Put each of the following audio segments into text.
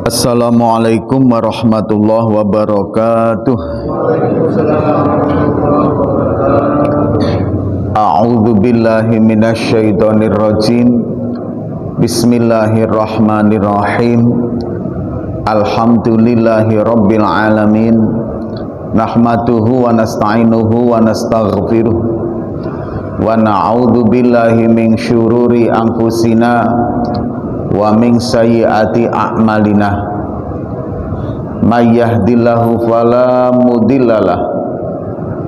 Assalamualaikum warahmatullahi wabarakatuh. A'udzu billahi minasy syaithanir rajim. Bismillahirrahmanirrahim. Alhamdulillahi rabbil alamin. Nahmaduhu wa nasta'inuhu wa nastaghfiruh. Wa na'udzu billahi min syururi anfusina wa min sayyiati a'malina. May yahdihillahu fala mudhillalah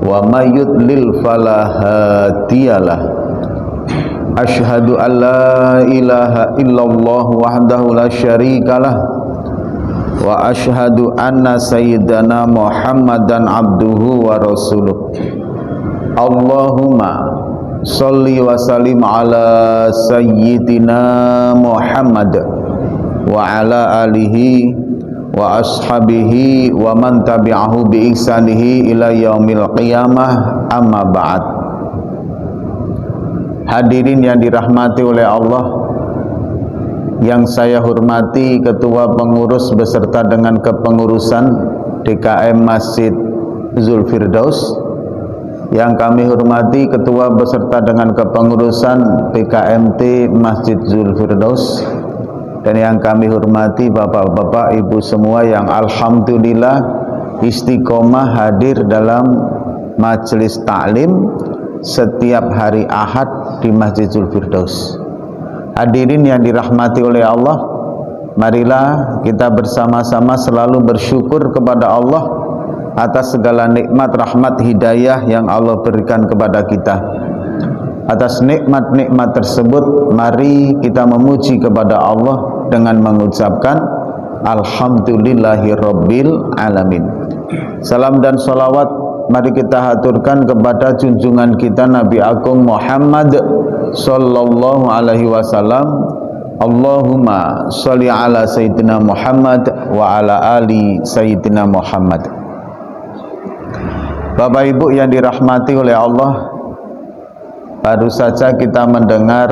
wa may yudlil fala hadiyalah. Asyhadu an la ilaha illallah wahdahu la syarikalah wa asyhadu anna sayyidana Muhammadan abduhu wa rasuluh. Allahumma sholli wa sallim ala sayyidina Muhammad wa ala alihi wa ashabihi wa man tabi'ahu bi ihsanihi ila yaumil qiyamah, amma ba'd. Hadirin yang dirahmati oleh Allah, yang saya hormati Ketua Pengurus beserta dengan kepengurusan DKM Masjid Zulfirdaus, yang kami hormati Ketua beserta dengan kepengurusan PKMT Masjid Zulfirdaus, dan yang kami hormati bapak-bapak, ibu semua yang alhamdulillah istiqomah hadir dalam majelis taklim setiap hari Ahad di Masjid Zulfirdaus. Hadirin yang dirahmati oleh Allah, marilah kita bersama-sama selalu bersyukur kepada Allah atas segala nikmat, rahmat, hidayah yang Allah berikan kepada kita. Atas nikmat-nikmat tersebut, mari kita memuji kepada Allah dengan mengucapkan Alhamdulillahirabbil alamin. Salam dan salawat mari kita haturkan kepada junjungan kita Nabi Agung Muhammad sallallahu alaihi wasallam. Allahumma sholli ala sayyidina Muhammad wa ala ali sayyidina Muhammad. Bapak Ibu yang dirahmati oleh Allah, baru saja kita mendengar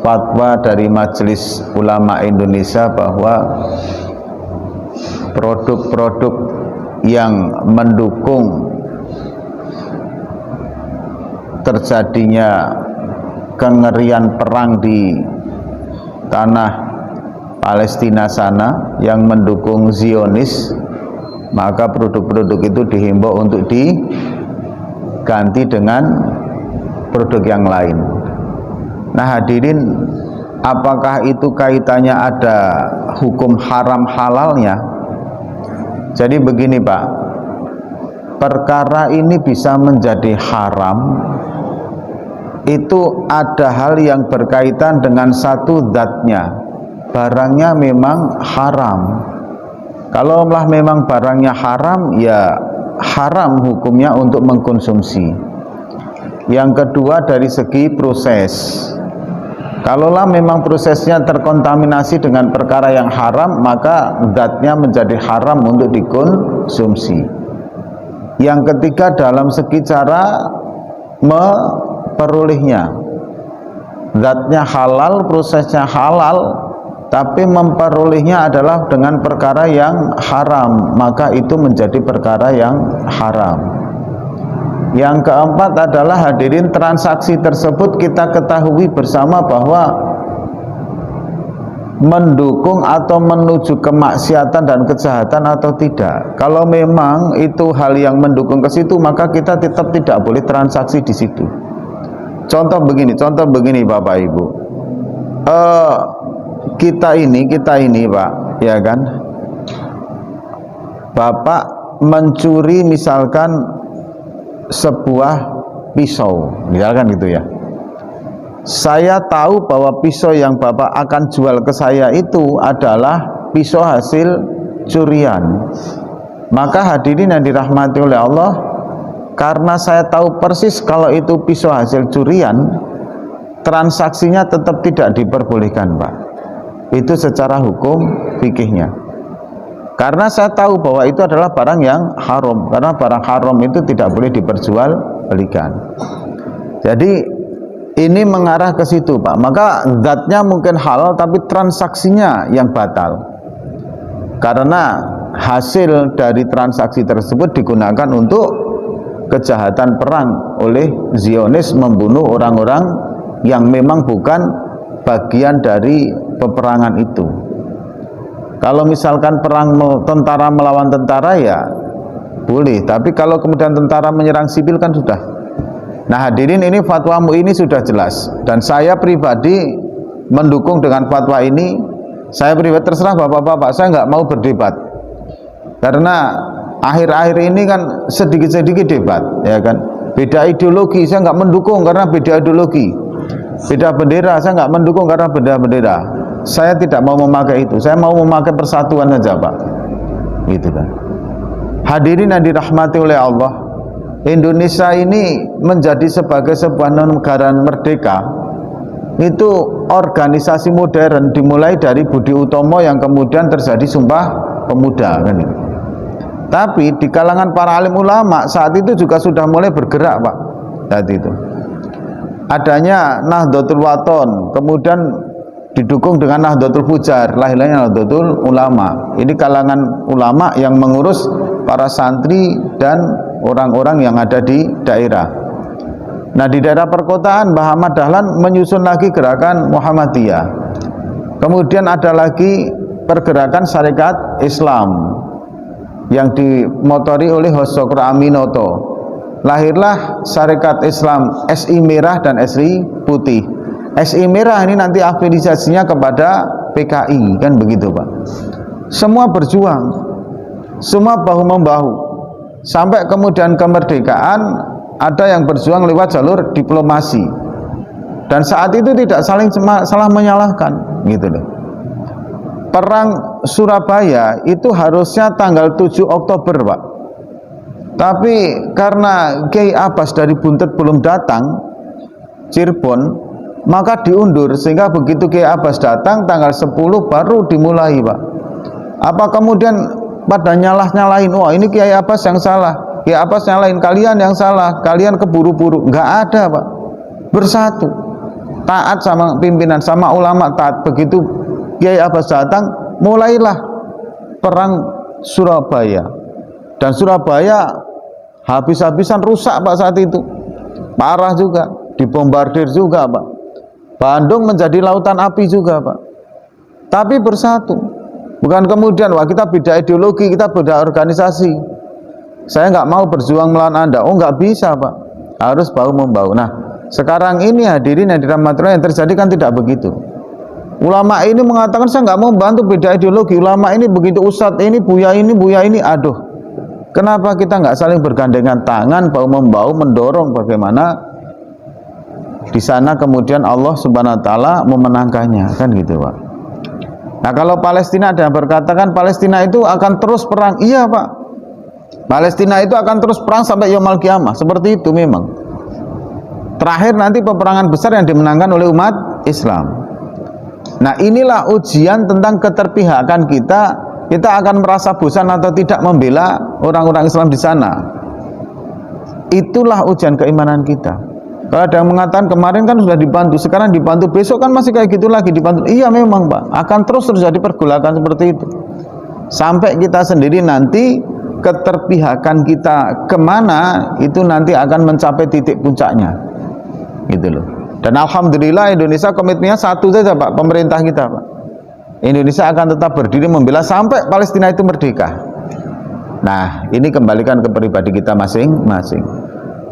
fatwa dari Majelis Ulama Indonesia bahwa produk-produk yang mendukung terjadinya kengerian perang di tanah Palestina sana, yang mendukung Zionis, maka produk-produk itu dihimbau untuk diganti dengan produk yang lain. Nah hadirin, apakah itu kaitannya ada hukum haram halalnya? Jadi begini Pak, perkara ini bisa menjadi haram itu ada hal yang berkaitan dengan satu zatnya, barangnya memang haram. Kalaulah memang barangnya haram, ya haram hukumnya untuk mengkonsumsi. Yang kedua dari segi proses, kalaulah memang prosesnya terkontaminasi dengan perkara yang haram, maka zatnya menjadi haram untuk dikonsumsi. Yang ketiga dalam segi cara memperolehnya, zatnya halal, prosesnya halal, tapi memperolehnya adalah dengan perkara yang haram, maka itu menjadi perkara yang haram. Yang keempat adalah hadirin, transaksi tersebut kita ketahui bersama bahwa mendukung atau menuju kemaksiatan dan kejahatan atau tidak. Kalau memang itu hal yang mendukung ke situ, maka kita tetap tidak boleh transaksi di situ. Contoh begini Bapak Ibu, kita ini Pak, ya kan, Bapak mencuri misalkan sebuah pisau, misalkan gitu ya. Saya tahu bahwa pisau yang Bapak akan jual ke saya itu adalah pisau hasil curian. Maka hadirin yang dirahmati oleh Allah, karena saya tahu persis kalau itu pisau hasil curian, transaksinya tetap tidak diperbolehkan Pak. Itu secara hukum fikihnya. Karena saya tahu bahwa itu adalah barang yang haram, karena barang haram itu tidak boleh diperjualbelikan. Jadi ini mengarah ke situ Pak. Maka zatnya mungkin halal tapi transaksinya yang batal, karena hasil dari transaksi tersebut digunakan untuk kejahatan perang oleh Zionis, membunuh orang-orang yang memang bukan bagian dari peperangan itu. Kalau misalkan perang tentara melawan tentara ya boleh, tapi kalau kemudian tentara menyerang sipil kan sudah. Nah hadirin, ini fatwamu ini sudah jelas, dan saya pribadi mendukung dengan fatwa ini. Saya pribadi, terserah bapak-bapak, saya nggak mau berdebat, karena akhir-akhir ini kan sedikit-sedikit debat, ya kan. Beda ideologi, saya nggak mendukung karena beda ideologi. Beda bendera, saya nggak mendukung karena beda bendera. Saya tidak mau memakai itu, saya mau memakai persatuan saja Pak, gitu kan. Hadirin yang dirahmati oleh Allah, Indonesia ini menjadi sebagai sebuah negara merdeka itu organisasi modern, dimulai dari Budi Utomo yang kemudian terjadi Sumpah Pemuda kan itu. Tapi di kalangan para alim ulama saat itu juga sudah mulai bergerak Pak. Saat itu adanya Nahdlatul Wathon, kemudian didukung dengan Nahdlatul Fujar, lahirnya Nahdlatul Ulama. Ini kalangan ulama yang mengurus para santri dan orang-orang yang ada di daerah. Nah di daerah perkotaan Mbah Ahmad Dahlan menyusun lagi gerakan Muhammadiyah. Kemudian ada lagi pergerakan Syarikat Islam yang dimotori oleh Hossokro Aminoto. Lahirlah Syarikat Islam SI Merah dan SI Putih. SI Merah ini nanti afiliasinya kepada PKI, kan begitu Pak. Semua berjuang, semua bahu-membahu, sampai kemudian kemerdekaan ada yang berjuang lewat jalur diplomasi, dan saat itu tidak salah menyalahkan, gitu loh. Perang Surabaya itu harusnya tanggal 7 Oktober Pak, tapi karena Kiai Abbas dari Buntet belum datang, Cirebon, maka diundur, sehingga begitu Kiai Abbas datang tanggal 10 baru dimulai Pak. Apa kemudian pada nyalahin, wah ini Kiai Abbas yang salah, Kiai Abbas nyalahin, kalian yang salah, kalian keburu-buru? Nggak ada Pak, bersatu, taat sama pimpinan, sama ulama taat. Begitu Kiai Abbas datang, mulailah perang Surabaya, dan Surabaya habis-habisan rusak Pak saat itu, parah juga, dibombardir juga Pak. Bandung menjadi lautan api juga Pak. Tapi bersatu, bukan kemudian wah kita beda ideologi, kita beda organisasi, saya nggak mau berjuang melawan Anda. Oh nggak bisa Pak, harus bahu-membahu. Nah sekarang ini hadirin yang dirahmati Allah, yang terjadi kan tidak begitu. Ulama ini mengatakan saya nggak mau bantu beda ideologi. Ulama ini begitu, ustadz ini, buya ini, aduh. Kenapa kita nggak saling bergandengan tangan, bahu-membahu, mendorong bagaimana di sana kemudian Allah Subhanahu Wa Taala memenangkannya, kan gitu Pak. Nah kalau Palestina, ada yang berkatakan Palestina itu akan terus perang. Iya Pak, Palestina itu akan terus perang sampai yaumul qiyamah, seperti itu memang. Terakhir nanti peperangan besar yang dimenangkan oleh umat Islam. Nah inilah ujian tentang keterpihakan kita. Kita akan merasa bosan atau tidak membela orang-orang Islam di sana. Itulah ujian keimanan kita. Kalau ada yang mengatakan kemarin kan sudah dibantu, sekarang dibantu, besok kan masih kayak gitu lagi dibantu. Iya memang Pak, akan terus terjadi pergolakan seperti itu, sampai kita sendiri nanti keterpihakan kita kemana itu nanti akan mencapai titik puncaknya, gitu loh. Dan alhamdulillah Indonesia komitmennya satu saja Pak, pemerintah kita Pak. Indonesia akan tetap berdiri membela sampai Palestina itu merdeka. Nah ini kembalikan ke pribadi kita masing-masing.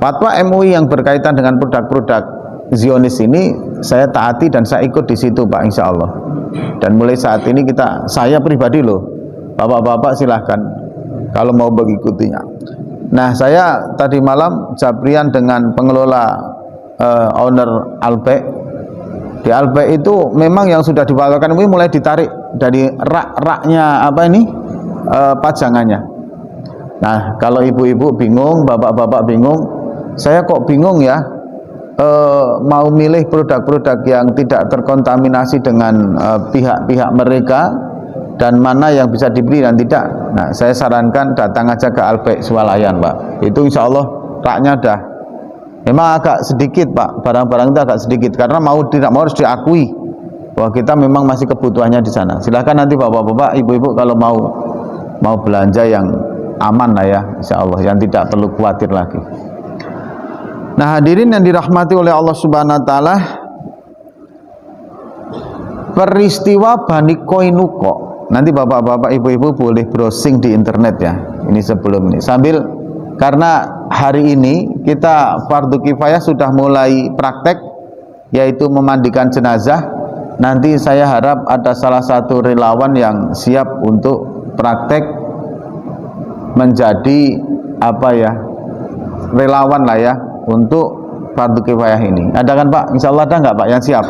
Fatwa MUI yang berkaitan dengan produk-produk Zionis ini saya taati dan saya ikut di situ Pak, insya Allah. Dan mulai saat ini saya pribadi loh, bapak-bapak silahkan kalau mau mengikutinya. Nah saya tadi malam jabrian dengan pengelola owner Alpek. Di Alpek itu memang yang sudah difatwakan MUI mulai ditarik dari rak-raknya pajangannya. Nah kalau ibu-ibu bingung, bapak-bapak bingung, saya kok bingung ya, mau milih produk-produk yang tidak terkontaminasi dengan pihak-pihak mereka, dan mana yang bisa dibeli dan tidak. Nah saya sarankan datang aja ke Alpek Swalayan Pak, itu insya Allah raknya dah Memang agak sedikit Pak, barang-barang itu agak sedikit karena mau tidak mau harus diakui bahwa kita memang masih kebutuhannya di sana. Silahkan nanti bapak-bapak, ibu-ibu kalau mau belanja yang aman lah ya, insya Allah, yang tidak perlu khawatir lagi. Nah hadirin yang dirahmati oleh Allah Subhanahu Wa Taala, peristiwa Bani Qainuqa. Nanti bapak-bapak, ibu-ibu boleh browsing di internet ya. Ini sebelum ini. Sambil karena hari ini kita fardu kifayah sudah mulai praktek, yaitu memandikan jenazah. Nanti saya harap ada salah satu relawan yang siap untuk praktek menjadi apa ya, relawan lah ya untuk fardu kifayah ini. Ada kan Pak? Insya Allah ada nggak Pak yang siap?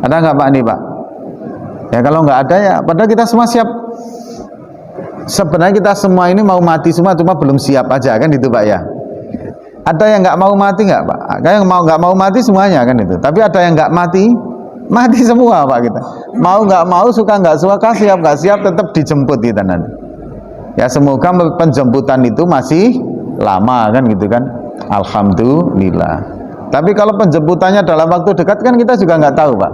Ada nggak Pak ini Pak? Ya kalau nggak ada ya, padahal kita semua siap. Sebenarnya kita semua ini mau mati semua, cuma belum siap aja kan itu Pak ya. Ada yang nggak mau mati nggak Pak? Kayak nggak mau mati semuanya kan itu. Tapi ada yang nggak mati semua Pak kita. Mau nggak mau, suka nggak suka, siap nggak siap, tetap dijemput kita nanti. Ya semoga penjemputan itu masih lama kan gitu kan. Alhamdulillah. Tapi kalau penjemputannya dalam waktu dekat kan kita juga nggak tahu Pak.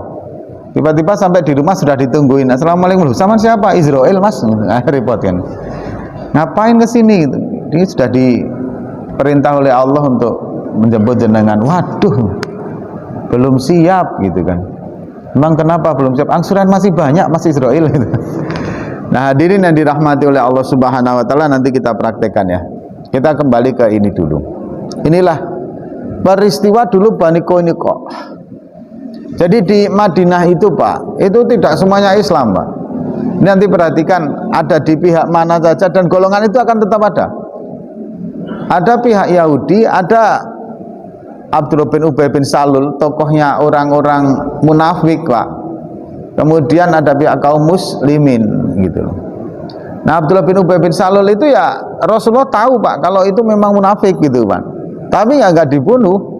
Tiba-tiba sampai di rumah sudah ditungguin. Assalamualaikum, sama siapa? Israel Mas. Repot kan. Ngapain ke sini? Ini sudah diperintah oleh Allah untuk menjemput jenengan. Waduh, belum siap gitu kan. Memang kenapa belum siap? Angsuran masih banyak Mas Israel. Gitu. Nah hadirin yang dirahmati oleh Allah Subhanahu Wa Taala, nanti kita praktekkan ya. Kita kembali ke ini dulu. Inilah peristiwa dulu Bani Qainuqa. Jadi di Madinah itu Pak, itu tidak semuanya Islam Pak. Ini nanti perhatikan, ada di pihak mana saja dan golongan itu akan tetap ada. Ada pihak Yahudi, ada Abdullah bin Ubay bin Salul, tokohnya orang-orang munafik Pak. Kemudian ada pihak kaum muslimin gitu loh. Nah Abdullah bin Ubay bin Salul itu ya Rasulullah tahu Pak kalau itu memang munafik gitu Pak. Tapi ya nggak dibunuh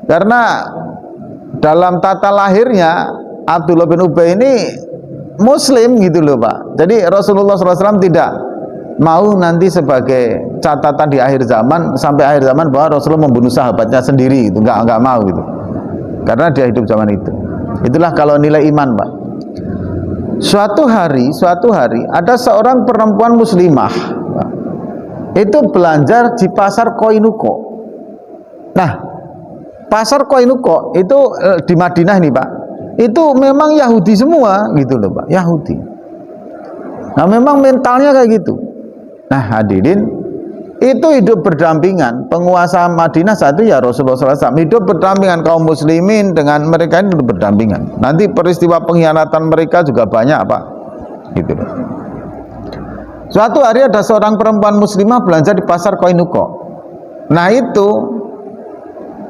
karena dalam tata lahirnya Abdullah bin Ubay ini muslim gitu loh Pak. Jadi Rasulullah SAW tidak mau nanti sebagai catatan di akhir zaman, sampai akhir zaman bahwa Rasulullah membunuh sahabatnya sendiri, itu enggak mau gitu. Karena dia hidup zaman itu. Itulah kalau nilai iman Pak. Suatu hari ada seorang perempuan muslimah Pak, itu belanja di pasar Qainuqa. Nah pasar Qainuqa itu di Madinah nih Pak, itu memang Yahudi semua gitu loh Pak, Yahudi. Nah memang mentalnya kayak gitu. Nah hadirin, itu hidup berdampingan. Penguasa Madinah saat itu ya Rasulullah SAW, hidup berdampingan kaum muslimin dengan mereka ini hidup berdampingan. Nanti peristiwa pengkhianatan mereka juga banyak Pak gitu loh. Suatu hari ada seorang perempuan muslimah belanja di pasar Qainuqa. Nah itu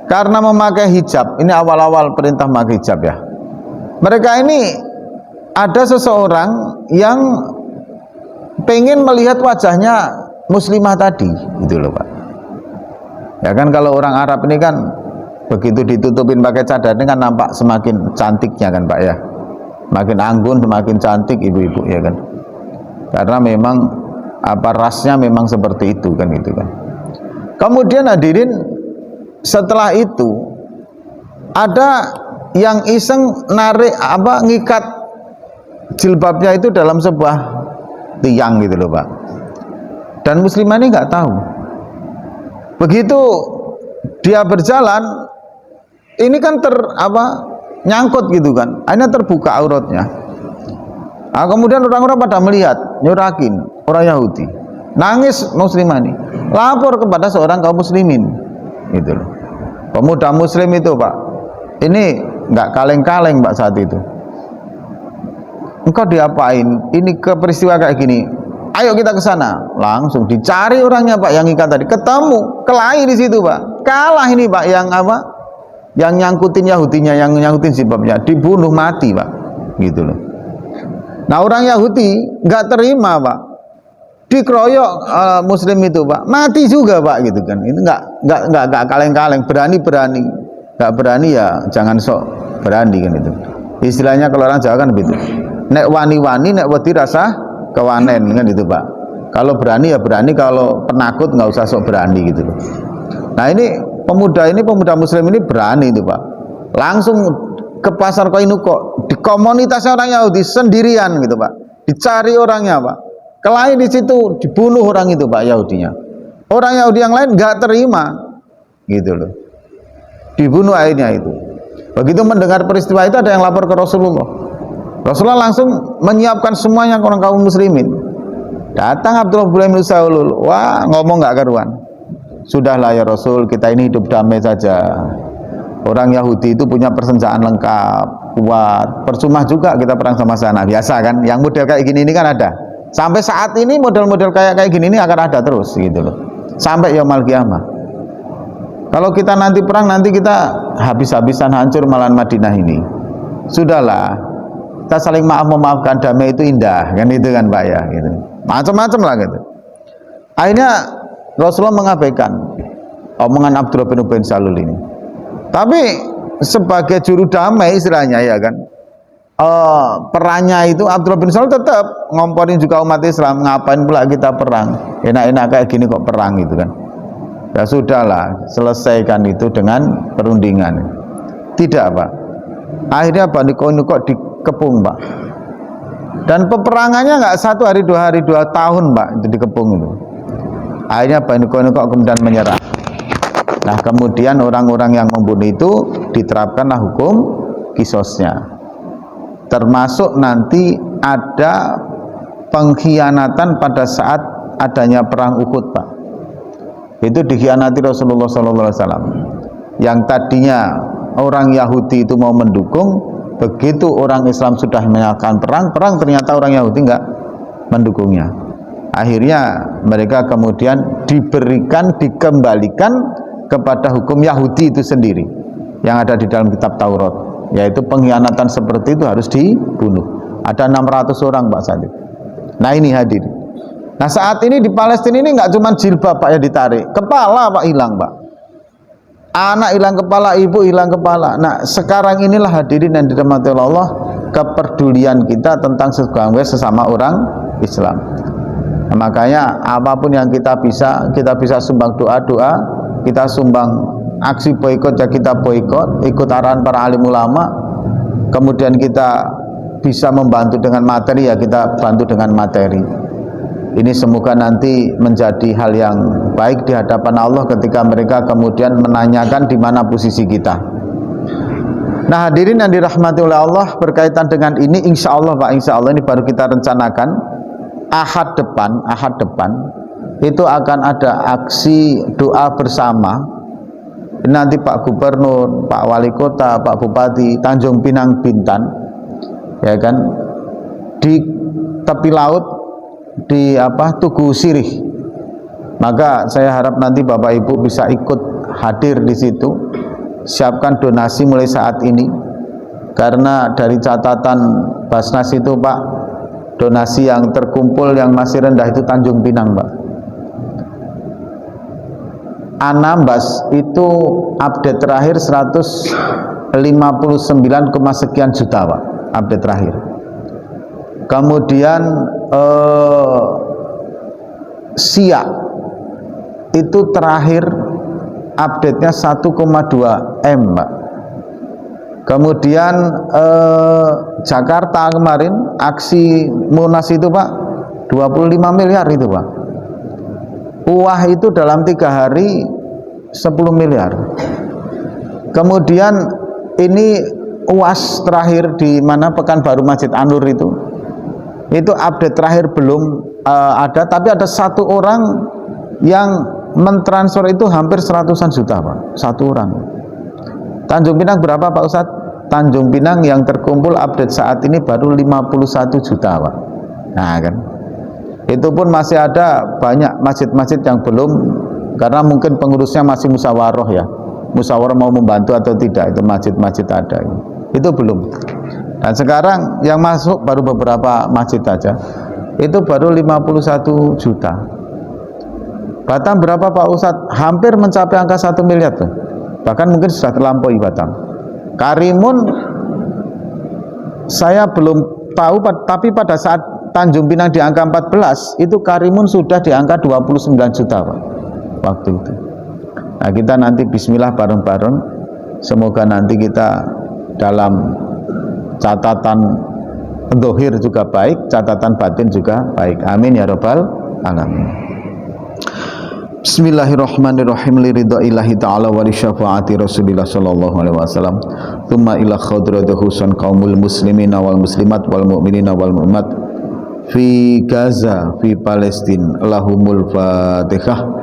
karena memakai hijab, ini awal-awal perintah memakai hijab ya. Mereka ini ada seseorang yang pengen melihat wajahnya muslimah tadi, gitu loh Pak. Ya kan kalau orang Arab ini kan begitu ditutupin pakai cadar ini kan nampak semakin cantiknya kan Pak ya. Makin anggun, semakin cantik ibu-ibu ya kan. Karena memang apa rasnya memang seperti itu kan gitu kan. Kemudian hadirin, setelah itu ada yang iseng narik ngikat jilbabnya itu dalam sebuah tiang gitu loh Pak. Dan muslimah ini nggak tahu. Begitu dia berjalan, ini kan nyangkut gitu kan, akhirnya terbuka auratnya. Nah, kemudian orang-orang pada melihat, nyurakin orang Yahudi, nangis muslimah ini, lapor kepada seorang kaum muslimin. Gitu loh. Pemuda muslim itu Pak, ini nggak kaleng-kaleng Pak saat itu. Engkau diapain? Ini ke peristiwa kayak gini. Ayo kita ke sana. Langsung dicari orangnya Pak yang ikat tadi, ketemu, kelahi di situ Pak. Kalah ini Pak yang yang nyangkutin Yahudinya, yang nyangkutin jilbabnya, dibunuh mati Pak. Gitu loh. Nah orang Yahudi nggak terima Pak. Dikeroyok muslim itu Pak, mati juga Pak gitu kan. Itu nggak kaleng-kaleng, berani nggak berani ya jangan sok berani kan itu. Istilahnya kalau orang Jawa kan begitu, nek wani-wani nek wedi rasa kewanen kan itu Pak. Kalau berani ya berani, kalau penakut nggak usah sok berani gitu loh. Nah ini pemuda muslim ini berani itu Pak, langsung ke pasar Koinuko, di komunitasnya orang Yahudi sendirian gitu Pak, dicari orangnya Pak, kelahi di situ, dibunuh orang itu Pak Yahudinya. Orang Yahudi yang lain nggak terima gitu loh, dibunuh akhirnya itu. Begitu mendengar peristiwa itu ada yang lapor ke Rasulullah. Rasulullah langsung menyiapkan semuanya orang kaum muslimin. Datang Abdullah bin Saulul, wah ngomong nggak karuan. Sudahlah ya Rasul, kita ini hidup damai saja. Orang Yahudi itu punya persenjataan lengkap, kuat. Percuma juga kita perang sama sana. Biasa kan, yang model kayak gini ini kan ada. Sampai saat ini model-model kayak gini ini akan ada terus gitu loh. Sampai yaumul qiyamah. Kalau kita nanti perang, nanti kita habis-habisan hancur malahan Madinah ini. Sudahlah, kita saling memaafkan, damai itu indah kan, itu kan Pak ya gitu. Macam-macam lah gitu. Akhirnya Rasulullah mengabaikan omongan Abdullah bin Ubay bin Salul ini. Tapi sebagai juru damai istilahnya ya kan, perannya itu Abdullah bin Salul tetap ngomporin juga umat Islam, ngapain pula kita perang, enak-enak kayak gini kok perang gitu kan. Ya sudahlah, selesaikan itu dengan perundingan. Tidak Pak, akhirnya Bani Qainuqa dikepung Pak, dan peperangannya nggak 1 hari 2 hari 2 tahun Pak, itu dikepung itu. Akhirnya Bani Qainuqa kemudian menyerah. Nah kemudian orang-orang yang membunuh itu diterapkanlah hukum qisasnya, termasuk nanti ada pengkhianatan pada saat adanya perang Uhud Pak. Itu dikhianati Rasulullah SAW. Yang tadinya orang Yahudi itu mau mendukung, begitu orang Islam sudah menyatakan perang, ternyata orang Yahudi enggak mendukungnya. Akhirnya mereka kemudian dikembalikan kepada hukum Yahudi itu sendiri yang ada di dalam kitab Taurat, yaitu pengkhianatan seperti itu harus dibunuh. Ada 600 orang Pak Sadid. Nah ini hadir. Nah saat ini di Palestina ini nggak cuma jilbab Pak ya ditarik, kepala Pak hilang Pak, anak hilang kepala, ibu hilang kepala. Nah sekarang inilah hadirin yang dirahmati Allah, kepedulian kita tentang sesama orang Islam. Nah, makanya apapun yang kita bisa sumbang doa, kita sumbang aksi boikot ya kita boikot, ikut arahan para alim ulama. Kemudian kita bisa membantu dengan materi ya kita bantu dengan materi. Ini semoga nanti menjadi hal yang baik di hadapan Allah ketika mereka kemudian menanyakan di mana posisi kita. Nah hadirin yang dirahmati oleh Allah, berkaitan dengan ini insya Allah Pak, insya Allah ini baru kita rencanakan Ahad depan itu akan ada aksi doa bersama. Nanti Pak Gubernur, Pak Wali Kota, Pak Bupati Tanjung Pinang Bintan ya kan, di tepi laut di Tugu Sirih. Maka saya harap nanti Bapak Ibu bisa ikut hadir di situ. Siapkan donasi mulai saat ini, karena dari catatan Basnas itu Pak, donasi yang terkumpul yang masih rendah itu Tanjung Pinang Pak. Anambas itu update terakhir 159, sekian juta Pak, update terakhir. Kemudian Siak itu terakhir update-nya 1,2 M Pak. Kemudian Jakarta kemarin aksi Monas itu Pak 25 miliar itu Pak. Uah itu dalam 3 hari 10 miliar. Kemudian ini UAS terakhir di mana Pekanbaru Masjid An-Nur itu update terakhir belum ada, tapi ada 1 orang yang mentransfer itu hampir 100-an juta Pak, 1 orang. Tanjung Pinang berapa Pak Ustadz? Tanjung Pinang yang terkumpul update saat ini baru 51 juta Pak. Nah kan, itu pun masih ada banyak masjid-masjid yang belum, karena mungkin pengurusnya masih musyawarah ya, musyawarah mau membantu atau tidak, itu masjid-masjid ada itu belum. Dan sekarang yang masuk baru beberapa masjid saja, itu baru 51 juta. Batam berapa Pak Ustadz? Hampir mencapai angka 1 miliar tuh, bahkan mungkin sudah terlampaui Batam. Karimun saya belum tahu, tapi pada saat Tanjung Pinang di angka 14, itu Karimun sudah di angka 29 juta Pak waktu itu. Nah, kita nanti bismillah bareng-bareng, semoga nanti kita dalam catatan zahir juga baik, catatan batin juga baik. Amin ya rabbal alamin. Bismillahirrahmanirrahim. Liridaillahi ta'ala wa li syafaati Rasulillah sallallahu alaihi wasallam. Tsumma ila khadrati husan qaumul muslimina wal muslimat wal mu'minina wal mu'minat fi Gaza fi Palestin. Lahumul Fatihah.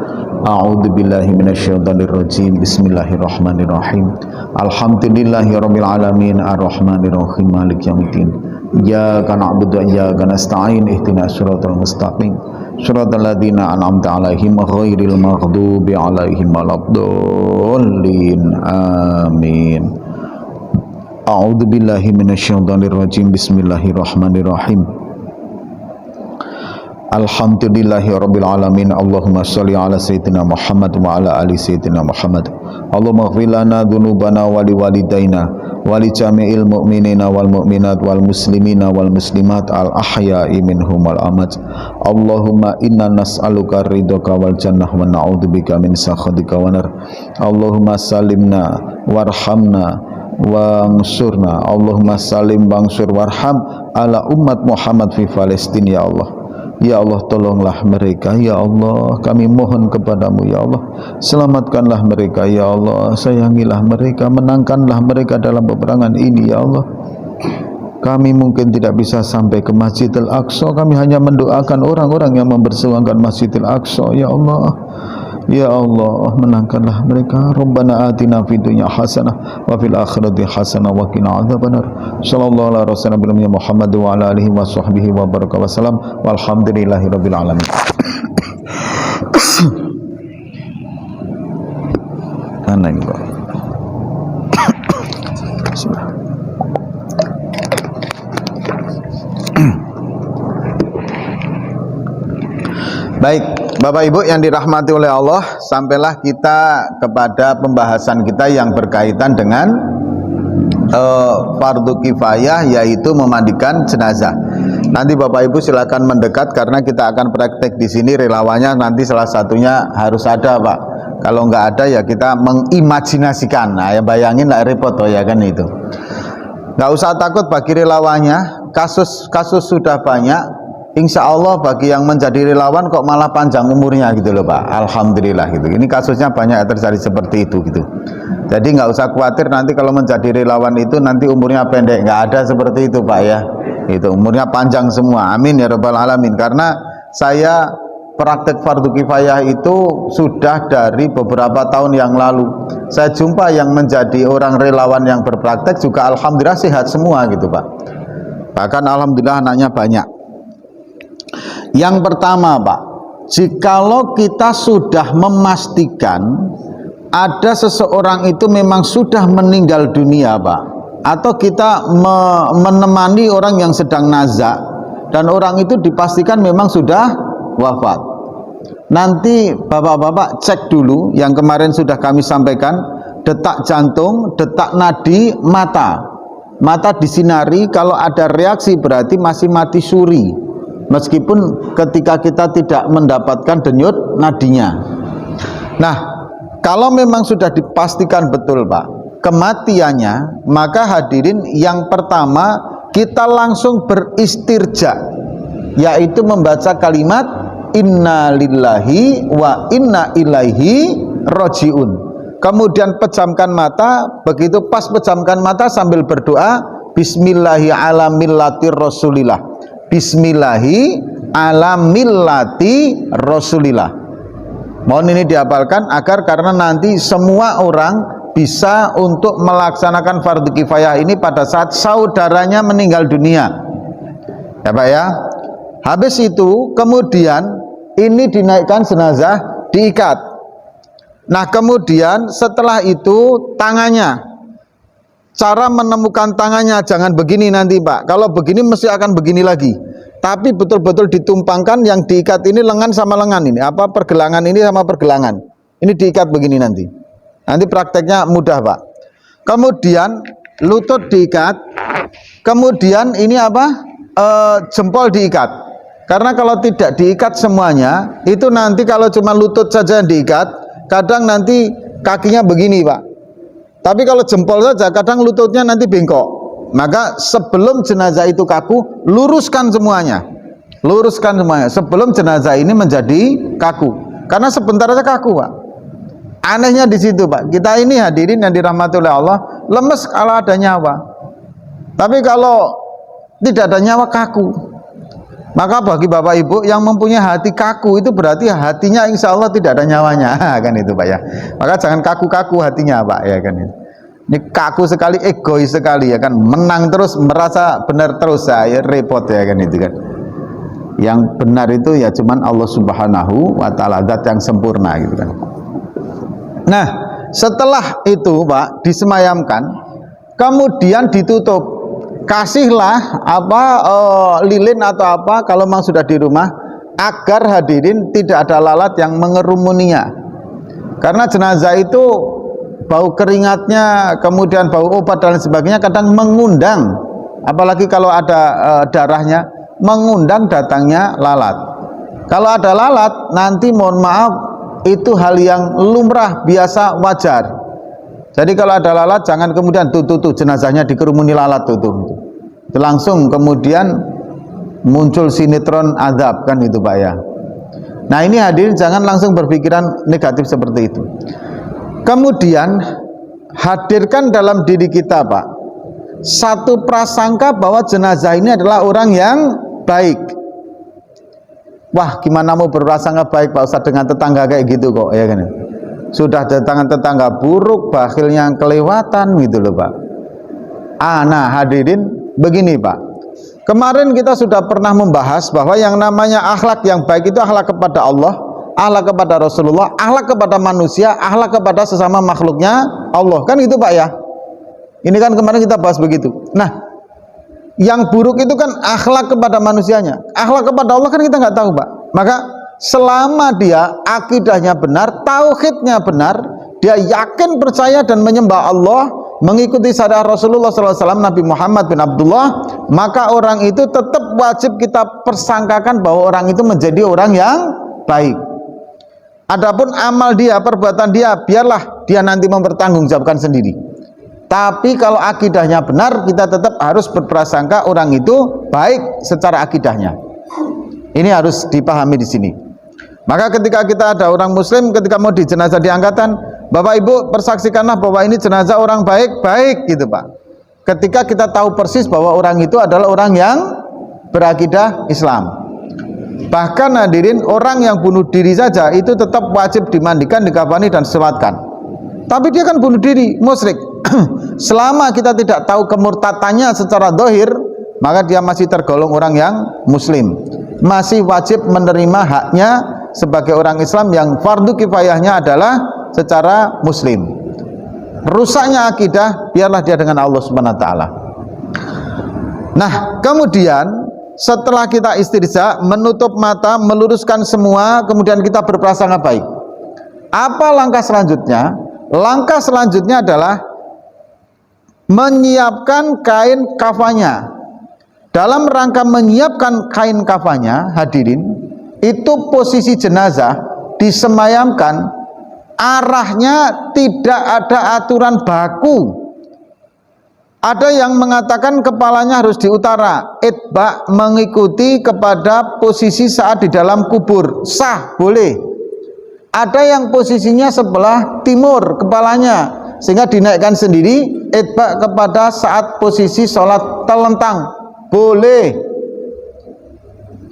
A'udzu billahi minasyaitonir rajim. Bismillahirrahmanirrahim. Alhamdulillahirabbil alamin arrahmanir rahim maliki yaumiddin. Iyyaka na'budu wa iyyaka nasta'in ihdinas siratal mustaqim siratal ladzina an'amta 'alaihim ghairil maghdubi 'alaihim waladdallin. Amin. A'udzu billahi minasyaitonir rajim. Bismillahirrahmanirrahim. Alhamdulillahirabbil alamin. Allahumma shalli ala sayyidina Muhammad wa ala ali sayyidina Muhammad. Allahumma ighfir lana dzunubana wa liwalidaina wa li jami'il mu'minina wal mu'minat wal muslimina wal muslimat al ahya'i minhum wal amwat. Allahumma inna nas'aluka ridhaka wal jannah wa na'udzubika min sakhatika wa nar. Allahumma salimna warhamna wansurna. Allahumma salim wansur warham ala umat Muhammad fi Palestin ya Allah. Ya Allah, tolonglah mereka ya Allah, kami mohon kepadamu ya Allah, selamatkanlah mereka ya Allah, sayangilah mereka, menangkanlah mereka dalam peperangan ini ya Allah. Kami mungkin tidak bisa sampai ke Masjidil Aqsa, kami hanya mendoakan orang-orang yang memperjuangkan Masjidil Aqsa ya Allah. Ya Allah, menangkanlah mereka. Rabbana atina fid dunya hasanah wa fil akhirati hasanah wa qina adzabannar. Sallallahu alaihi wasallam Muhammad wa ala alihi wa sahbihi wa baraka wasallam. Walhamdulillahirabbil alamin. Ana ini Pak. Baik, Bapak Ibu yang dirahmati oleh Allah, sampailah kita kepada pembahasan kita yang berkaitan dengan fardu kifayah, yaitu memandikan jenazah. Nanti Bapak Ibu silakan mendekat karena kita akan praktek di sini, relawannya nanti salah satunya harus ada Pak. Kalau nggak ada ya kita mengimajinasikan. Nah, ya bayangin lah repot oh ya kan itu. Nggak usah takut bagi relawannya, kasus sudah banyak. Insya Allah bagi yang menjadi relawan kok malah panjang umurnya gitu loh Pak. Alhamdulillah gitu. Ini kasusnya banyak terjadi seperti itu gitu. Jadi nggak usah khawatir nanti kalau menjadi relawan itu nanti umurnya pendek. Nggak ada seperti itu Pak ya. Itu umurnya panjang semua. Amin ya rabbal alamin. Karena saya praktek fardu kifayah itu sudah dari beberapa tahun yang lalu. Saya jumpa yang menjadi orang relawan yang berpraktek juga alhamdulillah sehat semua gitu Pak. Bahkan alhamdulillah anaknya banyak. Yang pertama Pak, jikalau kita sudah memastikan ada seseorang itu memang sudah meninggal dunia Pak, atau kita menemani orang yang sedang nazak dan orang itu dipastikan memang sudah wafat, nanti bapak-bapak cek dulu yang kemarin sudah kami sampaikan, detak jantung, detak nadi, mata disinari, kalau ada reaksi berarti masih mati suri. Meskipun ketika kita tidak mendapatkan denyut nadinya. Nah, kalau memang sudah dipastikan betul Pak kematiannya, maka hadirin yang pertama kita langsung beristirja, yaitu membaca kalimat inna lillahi wa inna ilaihi rojiun. Kemudian pejamkan mata, begitu pas pejamkan mata sambil berdoa bismillahi ala millati rasulillah, bismillahi ala millati rasulillah. Mohon ini dihafalkan agar karena nanti semua orang bisa untuk melaksanakan fardu kifayah ini pada saat saudaranya meninggal dunia ya Pak ya. Habis itu kemudian ini dinaikkan jenazah, diikat. Nah kemudian setelah itu tangannya, cara menemukan tangannya jangan begini nanti Pak. Kalau begini mesti akan begini lagi. Tapi betul-betul ditumpangkan, yang diikat ini lengan sama lengan ini. Apa pergelangan ini sama pergelangan. Ini diikat begini nanti. Nanti prakteknya mudah Pak. Kemudian lutut diikat. Kemudian ini apa? Jempol diikat. Karena kalau tidak diikat semuanya, itu nanti kalau cuma lutut saja yang diikat, kadang nanti kakinya begini Pak. Tapi kalau jempol saja, kadang lututnya nanti bengkok. Maka sebelum jenazah itu kaku, luruskan semuanya. Luruskan semuanya sebelum jenazah ini menjadi kaku. Karena sebentar saja kaku Pak. Anehnya di situ Pak. Kita ini hadirin yang dirahmati oleh Allah, lemes kalau ada nyawa. Tapi kalau tidak ada nyawa kaku. Maka bagi Bapak Ibu yang mempunyai hati kaku itu berarti hatinya insya Allah tidak ada nyawanya, kan itu Pak ya. Maka jangan kaku-kaku hatinya Pak ya kan itu. Ini kaku sekali, egois sekali ya kan, menang terus, merasa benar terus ya, repot ya kan itu kan. Yang benar itu ya cuman Allah Subhanahu wa taala, zat yang sempurna gitu kan. Nah, setelah itu Pak disemayamkan, kemudian ditutup. Kasihlah lilin atau apa kalau memang sudah di rumah, agar hadirin tidak ada lalat yang mengerumuninya. Karena jenazah itu bau keringatnya, kemudian bau obat dan sebagainya kadang mengundang, apalagi kalau ada darahnya, mengundang datangnya lalat. Kalau ada lalat nanti mohon maaf itu hal yang lumrah, biasa, wajar. Jadi kalau ada lalat jangan kemudian tuh jenazahnya dikerumuni lalat tuh. Langsung kemudian muncul sinetron azab kan itu Pak ya. Nah ini hadirin jangan langsung berpikiran negatif seperti itu. Kemudian hadirkan dalam diri kita Pak satu prasangka bahwa jenazah ini adalah orang yang baik. Wah gimana mau berprasangka baik Pak Ustaz dengan tetangga kayak gitu kok ya kan. Sudah tetangga buruk, bakhilnya kelewatan gitu loh Pak. Nah hadirin begini Pak, kemarin kita sudah pernah membahas bahwa yang namanya akhlak yang baik itu akhlak kepada Allah, akhlak kepada Rasulullah, akhlak kepada manusia, akhlak kepada sesama makhluknya Allah, kan itu Pak ya. Ini kan kemarin kita bahas begitu. Nah yang buruk itu kan akhlak kepada manusianya, akhlak kepada Allah kan kita nggak tahu Pak. Maka selama dia akidahnya benar, tauhidnya benar, dia yakin percaya dan menyembah Allah, mengikuti syariat Rasulullah SAW, Nabi Muhammad bin Abdullah, maka orang itu tetap wajib kita persangkakan bahwa orang itu menjadi orang yang baik. Adapun amal dia, perbuatan dia, biarlah dia nanti mempertanggungjawabkan sendiri. Tapi kalau akidahnya benar, kita tetap harus berprasangka orang itu baik secara akidahnya. Ini harus dipahami di sini. Maka ketika kita ada orang muslim, ketika mau di jenazah diangkatan, Bapak Ibu persaksikanlah bahwa ini jenazah orang baik-baik gitu Pak. Ketika kita tahu persis bahwa orang itu adalah orang yang berakidah Islam. Bahkan hadirin, orang yang bunuh diri saja itu tetap wajib dimandikan, dikafani dan disolatkan. Tapi dia kan bunuh diri, musyrik. Selama kita tidak tahu kemurtatannya secara zahir, maka dia masih tergolong orang yang muslim, masih wajib menerima haknya sebagai orang Islam yang fardu kifayahnya adalah secara muslim. Rusaknya akidah biarlah dia dengan Allah Subhanahu wa taala. Nah, kemudian setelah kita istirja, menutup mata, meluruskan semua, kemudian kita berprasangka baik. Apa langkah selanjutnya? Langkah selanjutnya adalah menyiapkan kain kafannya. Dalam rangka menyiapkan kain kafannya, hadirin, itu posisi jenazah disemayamkan, arahnya tidak ada aturan baku. Ada yang mengatakan kepalanya harus di utara, itba mengikuti kepada posisi saat di dalam kubur, sah, boleh. Ada yang posisinya sebelah timur kepalanya, sehingga dinaikkan sendiri, itba kepada saat posisi sholat telentang, boleh.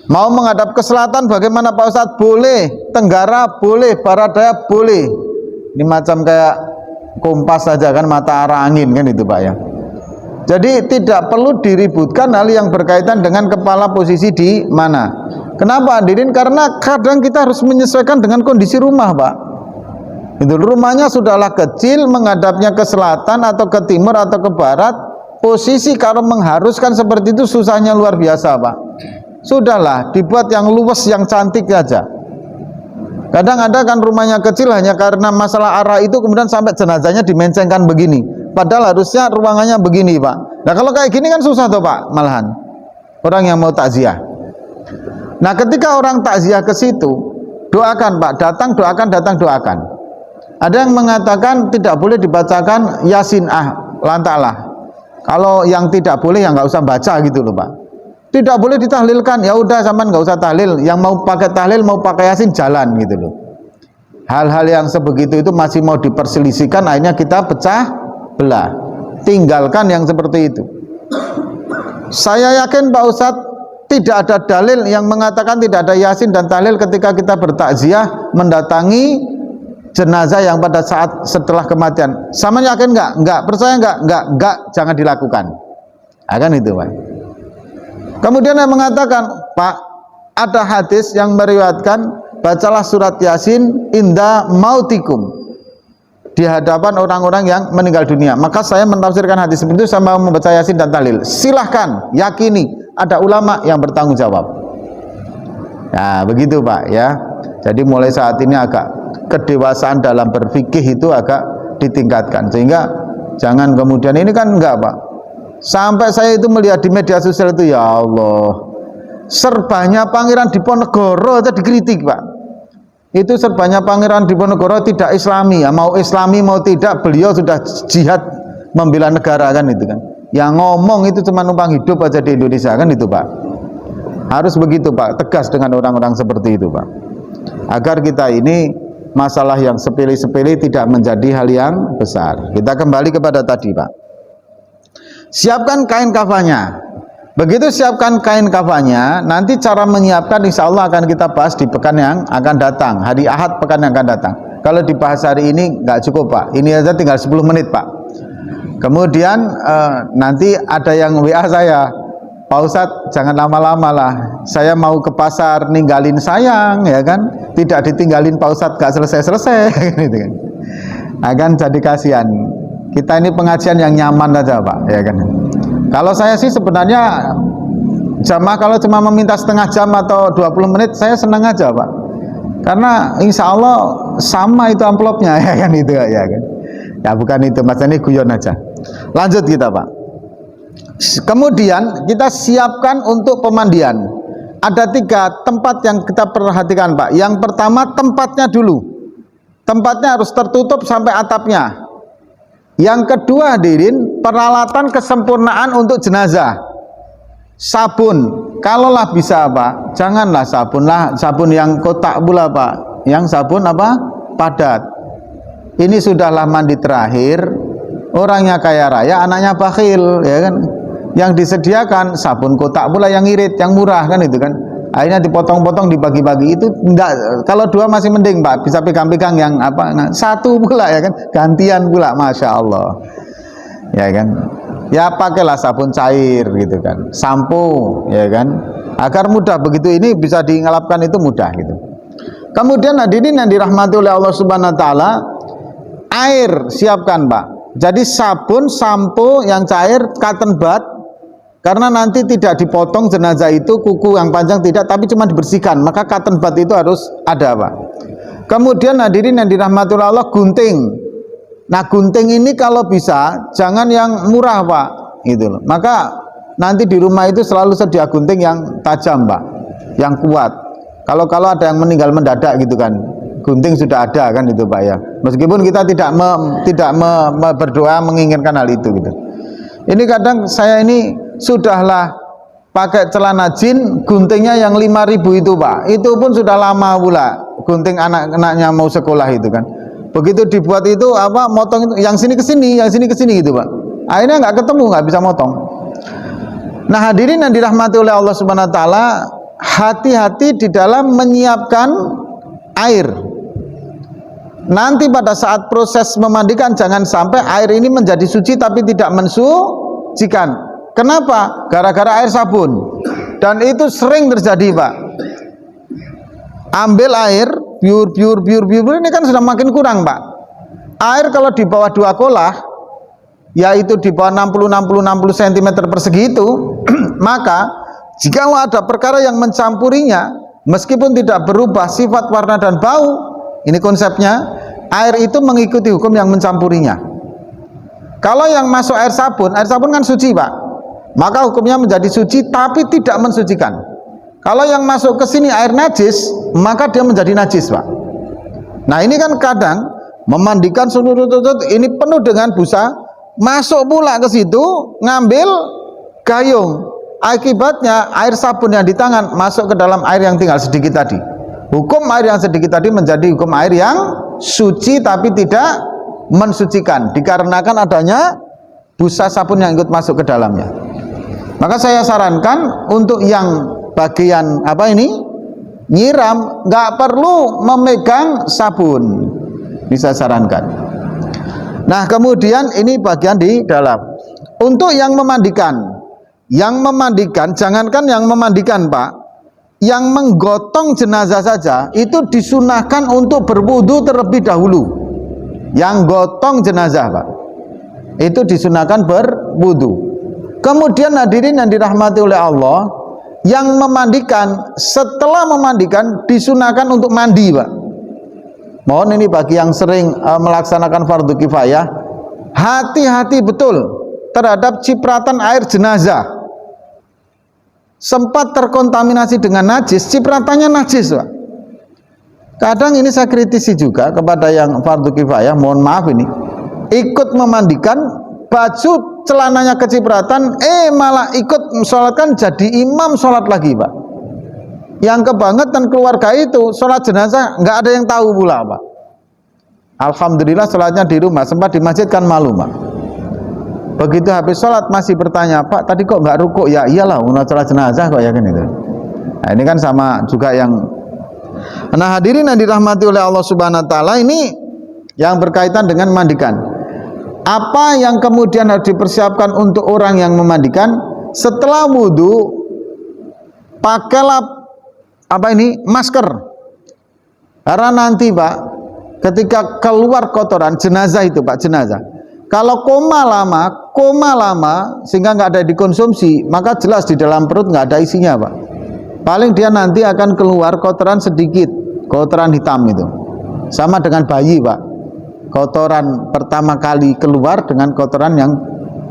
Mau menghadap ke selatan bagaimana Pak Ustadz? Boleh. Tenggara boleh, barat daya boleh. Ini macam kayak kompas saja kan, mata arah angin kan itu Pak ya. Jadi tidak perlu diributkan hal yang berkaitan dengan kepala posisi di mana. Kenapa hadirin? Karena kadang kita harus menyesuaikan dengan kondisi rumah Pak. Itu rumahnya sudahlah kecil, menghadapnya ke selatan atau ke timur atau ke barat, posisi kalau mengharuskan seperti itu susahnya luar biasa Pak. Sudahlah dibuat yang luwes, yang cantik saja. Kadang ada kan rumahnya kecil hanya karena masalah arah itu kemudian sampai jenazahnya dimencengkan begini, padahal harusnya ruangannya begini Pak. Nah kalau kayak gini kan susah tuh Pak, malahan orang yang mau takziah. Nah ketika orang takziah ke situ, doakan Pak, datang doakan, datang doakan. Ada yang mengatakan tidak boleh dibacakan Yasin lantalah. Kalau yang tidak boleh ya nggak usah baca gitu loh Pak. Tidak boleh ditahlilkan, ya udah zaman nggak usah tahlil. Yang mau pakai tahlil, mau pakai Yasin jalan gitu loh. Hal-hal yang sebegitu itu masih mau diperselisihkan, akhirnya kita pecah belah. Tinggalkan yang seperti itu. Saya yakin Pak Ustadz tidak ada dalil yang mengatakan tidak ada Yasin dan tahlil ketika kita bertakziah mendatangi jenazah yang pada saat setelah kematian. Sama yakin enggak? Enggak. Percaya enggak? Enggak, jangan dilakukan. Akan itu, Pak. Kemudian yang mengatakan, Pak, ada hadis yang meriwayatkan bacalah surat Yasin inda mautikum, di hadapan orang-orang yang meninggal dunia. Maka saya mentafsirkan hadis seperti itu sama membaca Yasin dan tahlil. Silahkan, yakini ada ulama yang bertanggung jawab. Nah, begitu Pak ya. Jadi mulai saat ini agak kedewasaan dalam berfikih itu agak ditingkatkan, sehingga jangan kemudian ini kan enggak Pak, sampai saya itu melihat di media sosial itu ya Allah, serbanya Pangeran Diponegoro itu dikritik Pak. Itu serbanya Pangeran Diponegoro tidak Islami ya, mau Islami mau tidak beliau sudah jihad membela negara kan itu kan. Yang ngomong itu cuma numpang hidup aja di Indonesia kan itu Pak. Harus begitu Pak, tegas dengan orang-orang seperti itu Pak, agar kita ini masalah yang sepele-sepele tidak menjadi hal yang besar. Kita kembali kepada tadi Pak. Siapkan kain kafannya. Begitu siapkan kain kafannya, nanti cara menyiapkan insya Allah akan kita bahas di pekan yang akan datang, hari Ahad pekan yang akan datang. Kalau dibahas hari ini nggak cukup Pak, ini aja tinggal 10 menit Pak. Kemudian nanti ada yang WA saya, Pak Ustadz jangan lama-lama lah, saya mau ke pasar ninggalin sayang ya kan, tidak ditinggalin Pak Ustadz gak selesai-selesai gitu kan. Akan jadi kasihan. Kita ini pengajian yang nyaman aja Pak ya kan. Kalau saya sih sebenarnya jamaah kalau cuma meminta setengah jam atau 20 menit saya senang aja Pak, karena insya Allah sama itu amplopnya ya kan itu ya kan. Ya bukan itu mas, ini guyon aja. Lanjut kita Pak. Kemudian kita siapkan untuk pemandian. Ada 3 tempat yang kita perhatikan Pak. Yang pertama tempatnya dulu. Tempatnya harus tertutup sampai atapnya. Yang kedua hadirin, peralatan kesempurnaan untuk jenazah. Sabun, kalaulah bisa Pak, janganlah sabun yang kotak pula Pak. Yang sabun apa? Padat. Ini sudahlah mandi terakhir, orangnya kaya raya, anaknya bakhil ya kan. Yang disediakan sabun kotak pula yang irit, yang murah kan itu kan. Akhirnya dipotong-potong dibagi-bagi, itu enggak, kalau 2 masih mending Pak, bisa pegang-pegang yang apa, nah, 1 pula ya kan, gantian pula, Masya Allah ya kan. Ya pakailah sabun cair gitu kan, sampo ya kan, agar mudah, begitu ini bisa diingalapkan itu mudah gitu. Kemudian hadirin yang dirahmati oleh Allah Subhanahu wa taala, air siapkan Pak. Jadi sabun, sampo yang cair, cotton bud, karena nanti tidak dipotong jenazah itu, kuku yang panjang tidak, tapi cuma dibersihkan, maka cotton bud itu harus ada Pak. Kemudian hadirin yang dirahmati oleh Allah, gunting. Nah gunting ini kalau bisa jangan yang murah Pak, gitu loh. Maka nanti di rumah itu selalu sedia gunting yang tajam Pak, yang kuat. Kalau ada yang meninggal mendadak gitu kan, gunting sudah ada kan itu Pak ya. Meskipun kita tidak berdoa menginginkan hal itu gitu. Ini kadang saya ini sudahlah pakai celana jin, guntingnya yang 5.000 itu Pak, itu pun sudah lama pula gunting anak-anaknya mau sekolah itu kan. Begitu dibuat itu apa, motong itu yang sini ke sini, yang sini ke sini gitu Pak, akhirnya nggak ketemu, nggak bisa motong. Nah hadirin yang dirahmati oleh Allah Subhanahu wa taala, hati-hati di dalam menyiapkan air. Nanti pada saat proses memandikan jangan sampai air ini menjadi suci tapi tidak mensucikan. Kenapa? Gara-gara air sabun. Dan itu sering terjadi Pak. Ambil air pure ini kan sudah makin kurang Pak. Air kalau di bawah 2 kolah, yaitu di bawah 60 cm persegi itu maka jika ada perkara yang mencampurinya, meskipun tidak berubah sifat, warna dan bau, ini konsepnya, air itu mengikuti hukum yang mencampurinya. Kalau yang masuk air sabun kan suci Pak, maka hukumnya menjadi suci tapi tidak mensucikan. Kalau yang masuk ke sini air najis, maka dia menjadi najis Pak. Nah ini kan kadang memandikan seluruh tubuh, ini penuh dengan busa, masuk pula ke situ, ngambil gayung. Akibatnya air sabun yang di tangan masuk ke dalam air yang tinggal sedikit tadi. Hukum air yang sedikit tadi menjadi hukum air yang suci tapi tidak mensucikan, dikarenakan adanya busa sabun yang ikut masuk ke dalamnya. Maka saya sarankan untuk yang bagian apa ini nyiram, nggak perlu memegang sabun, bisa sarankan. Nah kemudian ini bagian di dalam. Untuk yang memandikan, jangankan yang memandikan Pak, yang menggotong jenazah saja itu disunahkan untuk berwudu terlebih dahulu. Yang gotong jenazah Pak, itu disunahkan berwudu. Kemudian hadirin yang dirahmati oleh Allah, yang memandikan, setelah memandikan disunahkan untuk mandi Pak. Mohon ini bagi yang sering melaksanakan fardu kifayah, hati-hati betul terhadap cipratan air jenazah. Sempat terkontaminasi dengan najis, cipratannya najis Pak. Kadang ini saya kritisi juga kepada yang fardu kifayah, mohon maaf ini, ikut memandikan, baju celananya kecipratan, malah ikut mensolatkan, jadi imam sholat lagi Pak. Yang kebangetan keluarga itu sholat jenazah nggak ada yang tahu pula Pak. Alhamdulillah sholatnya di rumah, sempat di masjid kan malu Pak. Begitu habis sholat masih bertanya, Pak tadi kok nggak rukuk? Ya iyalah, sholat jenazah kok, ya kan itu. Nah ini kan sama juga yang. Nah hadirin yang dirahmati oleh Allah Subhanahu Wa Taala, ini yang berkaitan dengan mandikan. Apa yang kemudian harus dipersiapkan untuk orang yang memandikan? Setelah wudhu, pakailah apa ini, masker. Karena nanti Pak, ketika keluar kotoran jenazah itu Pak, jenazah, kalau koma lama sehingga nggak ada dikonsumsi, maka jelas di dalam perut nggak ada isinya Pak. Paling dia nanti akan keluar kotoran sedikit, kotoran hitam itu. Sama dengan bayi Pak, kotoran pertama kali keluar dengan kotoran yang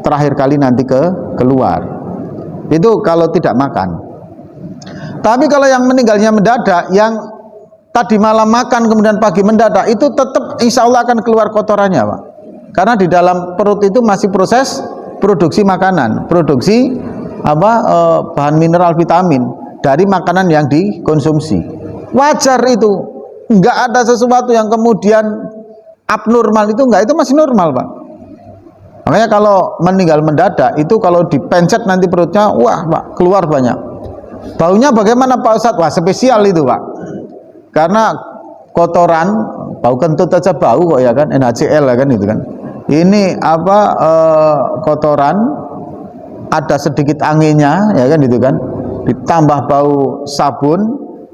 terakhir kali nanti keluar. Itu kalau tidak makan. Tapi kalau yang meninggalnya mendadak, yang tadi malam makan kemudian pagi mendadak, itu tetap insya Allah akan keluar kotorannya Pak. Karena di dalam perut itu masih proses produksi makanan, produksi bahan mineral, vitamin dari makanan yang dikonsumsi. Wajar itu, nggak ada sesuatu yang kemudian abnormal, itu enggak, itu masih normal Pak. Makanya kalau meninggal mendadak itu kalau dipencet nanti perutnya, wah Pak, keluar banyak. Baunya bagaimana Pak Ustadz? Wah spesial itu Pak. Karena kotoran, bau kentut aja bau kok ya kan, NaCl ya kan itu kan. Ini kotoran, ada sedikit anginnya ya kan itu kan. Ditambah bau sabun,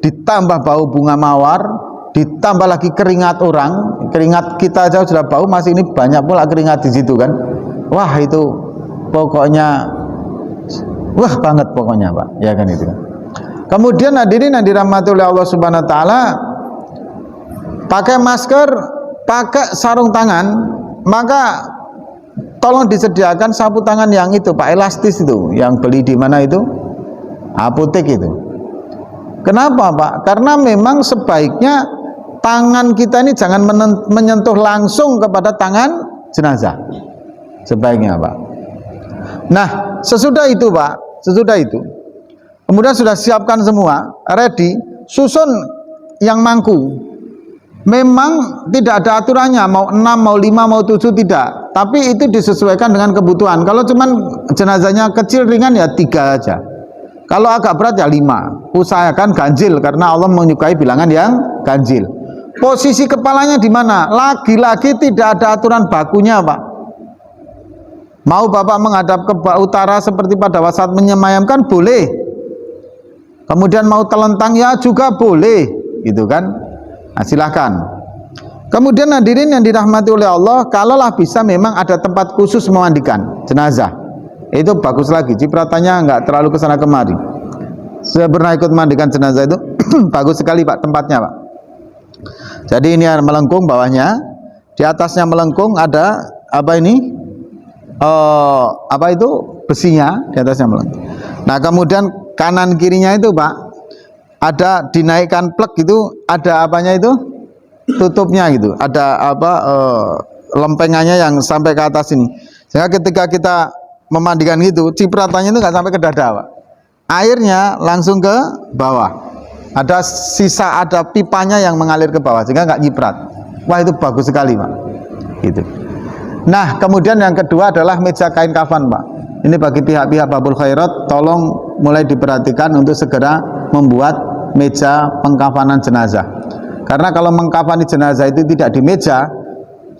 ditambah bau bunga mawar, ditambah lagi keringat orang, keringat kita aja sudah bau, masih ini banyak pula keringat di situ kan. Wah itu pokoknya wah banget pokoknya Pak, ya kan itu kan. Kemudian hadirin yang dirahmati oleh Allah Subhanahu Wa Taala, pakai masker, pakai sarung tangan, maka tolong disediakan sapu tangan yang itu Pak, elastis itu, yang beli di mana itu, apotek itu. Kenapa Pak? Karena memang sebaiknya tangan kita ini jangan menyentuh langsung kepada tangan jenazah, sebaiknya Pak. Nah sesudah itu Pak, sesudah itu kemudian sudah siapkan semua, ready, susun yang mangku. Memang tidak ada aturannya, mau 6, mau 5, mau 7, tidak. Tapi itu disesuaikan dengan kebutuhan. Kalau cuman jenazahnya kecil ringan ya 3 aja. Kalau agak berat ya 5. Usahakan ganjil karena Allah menyukai bilangan yang ganjil. Posisi kepalanya di mana? Lagi-lagi tidak ada aturan bakunya Pak. Mau Bapak menghadap ke utara seperti pada saat menyemayamkan boleh. Kemudian mau telentang ya juga boleh, gitu kan? Nah, silahkan. Kemudian hadirin yang dirahmati oleh Allah, kalaulah bisa memang ada tempat khusus memandikan jenazah, itu bagus lagi, cipratannya nggak terlalu kesana kemari. Saya pernah ikut memandikan jenazah itu bagus sekali Pak tempatnya Pak. Jadi ini melengkung bawahnya, di atasnya melengkung ada apa ini? Apa itu? Besinya di atasnya melengkung. Nah kemudian kanan kirinya itu Pak, ada dinaikkan plek itu, ada apanya itu? tutupnya gitu, ada apa lempengannya yang sampai ke atas ini. Sehingga ketika kita memandikan gitu, cipratannya itu nggak sampai ke dada, Pak. Airnya langsung ke bawah. Ada sisa, ada pipanya yang mengalir ke bawah sehingga nggak nyiprat. Wah, itu bagus sekali, Pak. Gitu. Nah, kemudian yang kedua adalah meja kain kafan, Pak. Ini bagi pihak-pihak Babul Khairat, tolong mulai diperhatikan untuk segera membuat meja pengkafanan jenazah. Karena kalau mengkafani jenazah itu tidak di meja,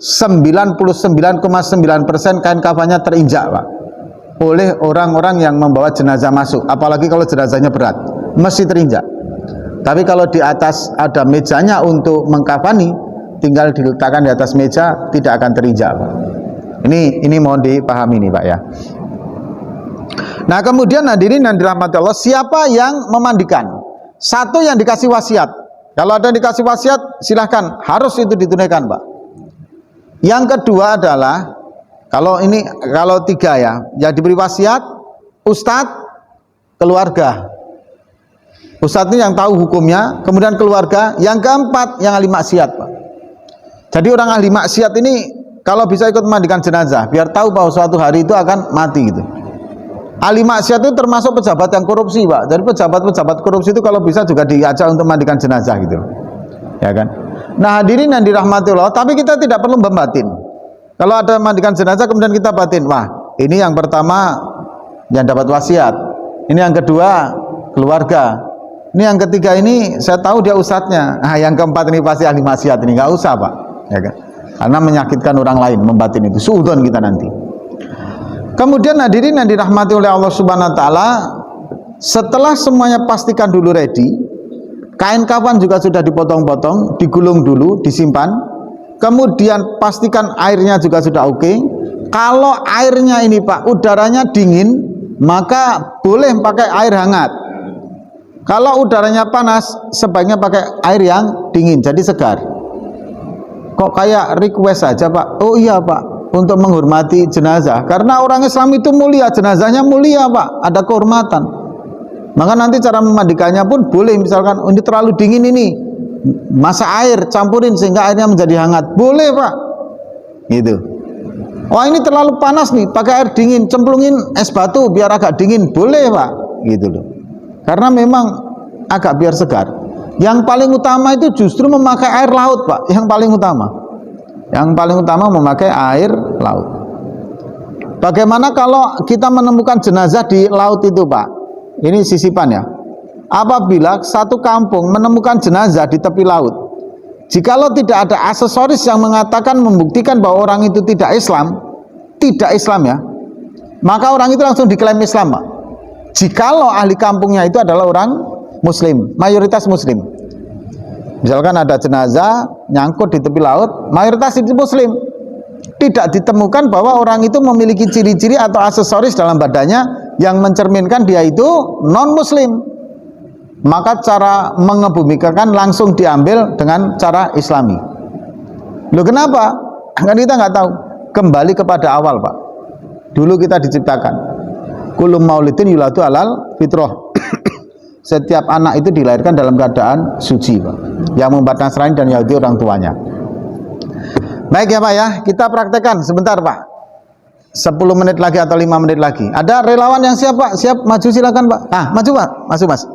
99,9% kain kafannya terinjak, Pak, oleh orang-orang yang membawa jenazah masuk. Apalagi kalau jenazahnya berat, mesti terinjak. Tapi kalau di atas ada mejanya untuk mengkafani, tinggal diletakkan di atas meja, tidak akan terinjak, Pak. Ini mohon dipahami nih, Pak, ya. Nah, kemudian hadirin yang dirahmati Allah, siapa yang memandikan? Satu, yang dikasih wasiat. Kalau ada yang dikasih wasiat, silahkan, harus itu ditunaikan, Pak. Yang kedua adalah, kalau tiga ya, yang diberi wasiat, ustadz, keluarga. Ustadz ini yang tahu hukumnya, kemudian keluarga. Yang keempat, yang ahli maksiat, Pak. Jadi orang ahli maksiat ini kalau bisa ikut memandikan jenazah, biar tahu bahwa suatu hari itu akan mati gitu. Ahli maksiat itu termasuk pejabat yang korupsi, Pak. Jadi pejabat-pejabat korupsi itu kalau bisa juga diajak untuk memandikan jenazah gitu, ya kan. Nah, hadirin yang dirahmati Allah, tapi kita tidak perlu membatin. Kalau ada memandikan jenazah kemudian kita batin, wah, ini yang pertama yang dapat wasiat, ini yang kedua keluarga, ini yang ketiga ini saya tahu dia ustadznya, nah yang keempat ini pasti ahli maksiat, ini nggak usah, Pak, ya kan? Karena menyakitkan orang lain, membatin itu suudon kita nanti. Kemudian hadirin yang dirahmati oleh Allah Subhanahu wa taala, setelah semuanya pastikan dulu ready, kain kafan juga sudah dipotong-potong, digulung dulu, disimpan. Kemudian pastikan airnya juga sudah oke. Kalau airnya ini, Pak, udaranya dingin, maka boleh pakai air hangat. Kalau udaranya panas, sebaiknya pakai air yang dingin, jadi segar. Kok kayak request saja, Pak? Oh iya, Pak, untuk menghormati jenazah. Karena orang Islam itu mulia, jenazahnya mulia, Pak, ada kehormatan. Maka nanti cara memandikannya pun boleh, misalkan ini terlalu dingin ini, masak air, campurin sehingga airnya menjadi hangat. Boleh, Pak. Gitu. Wah, ini terlalu panas nih, pakai air dingin, cemplungin es batu biar agak dingin. Boleh, Pak. Gitu loh. Karena memang agak biar segar. Yang paling utama itu justru memakai air laut, Pak. Yang paling utama. Yang paling utama memakai air laut. Bagaimana kalau kita menemukan jenazah di laut itu, Pak? Ini sisipan ya. Apabila satu kampung menemukan jenazah di tepi laut, jikalau tidak ada aksesoris yang mengatakan membuktikan bahwa orang itu tidak Islam ya, maka orang itu langsung diklaim Islam, Pak. Jikalau ahli kampungnya itu adalah orang Muslim, mayoritas Muslim. Misalkan ada jenazah nyangkut di tepi laut, mayoritas itu Muslim. Tidak ditemukan bahwa orang itu memiliki ciri-ciri atau aksesoris dalam badannya yang mencerminkan dia itu non-Muslim. Maka cara mengebumikan langsung diambil dengan cara Islami. Loh, kenapa? Kan kita nggak tahu. Kembali kepada awal, Pak. Dulu kita diciptakan. Kullu maulidin yuladu alal fitrah. Setiap anak itu dilahirkan dalam keadaan suci, Pak. Yang membuat Nasrani dan Yahudi orang tuanya. Baik ya, Pak, ya. Kita praktekkan sebentar, Pak. 10 menit lagi atau 5 menit lagi. Ada relawan yang siap, Pak? Siap maju silakan, Pak. Ah, maju, Pak. Masuk, Mas.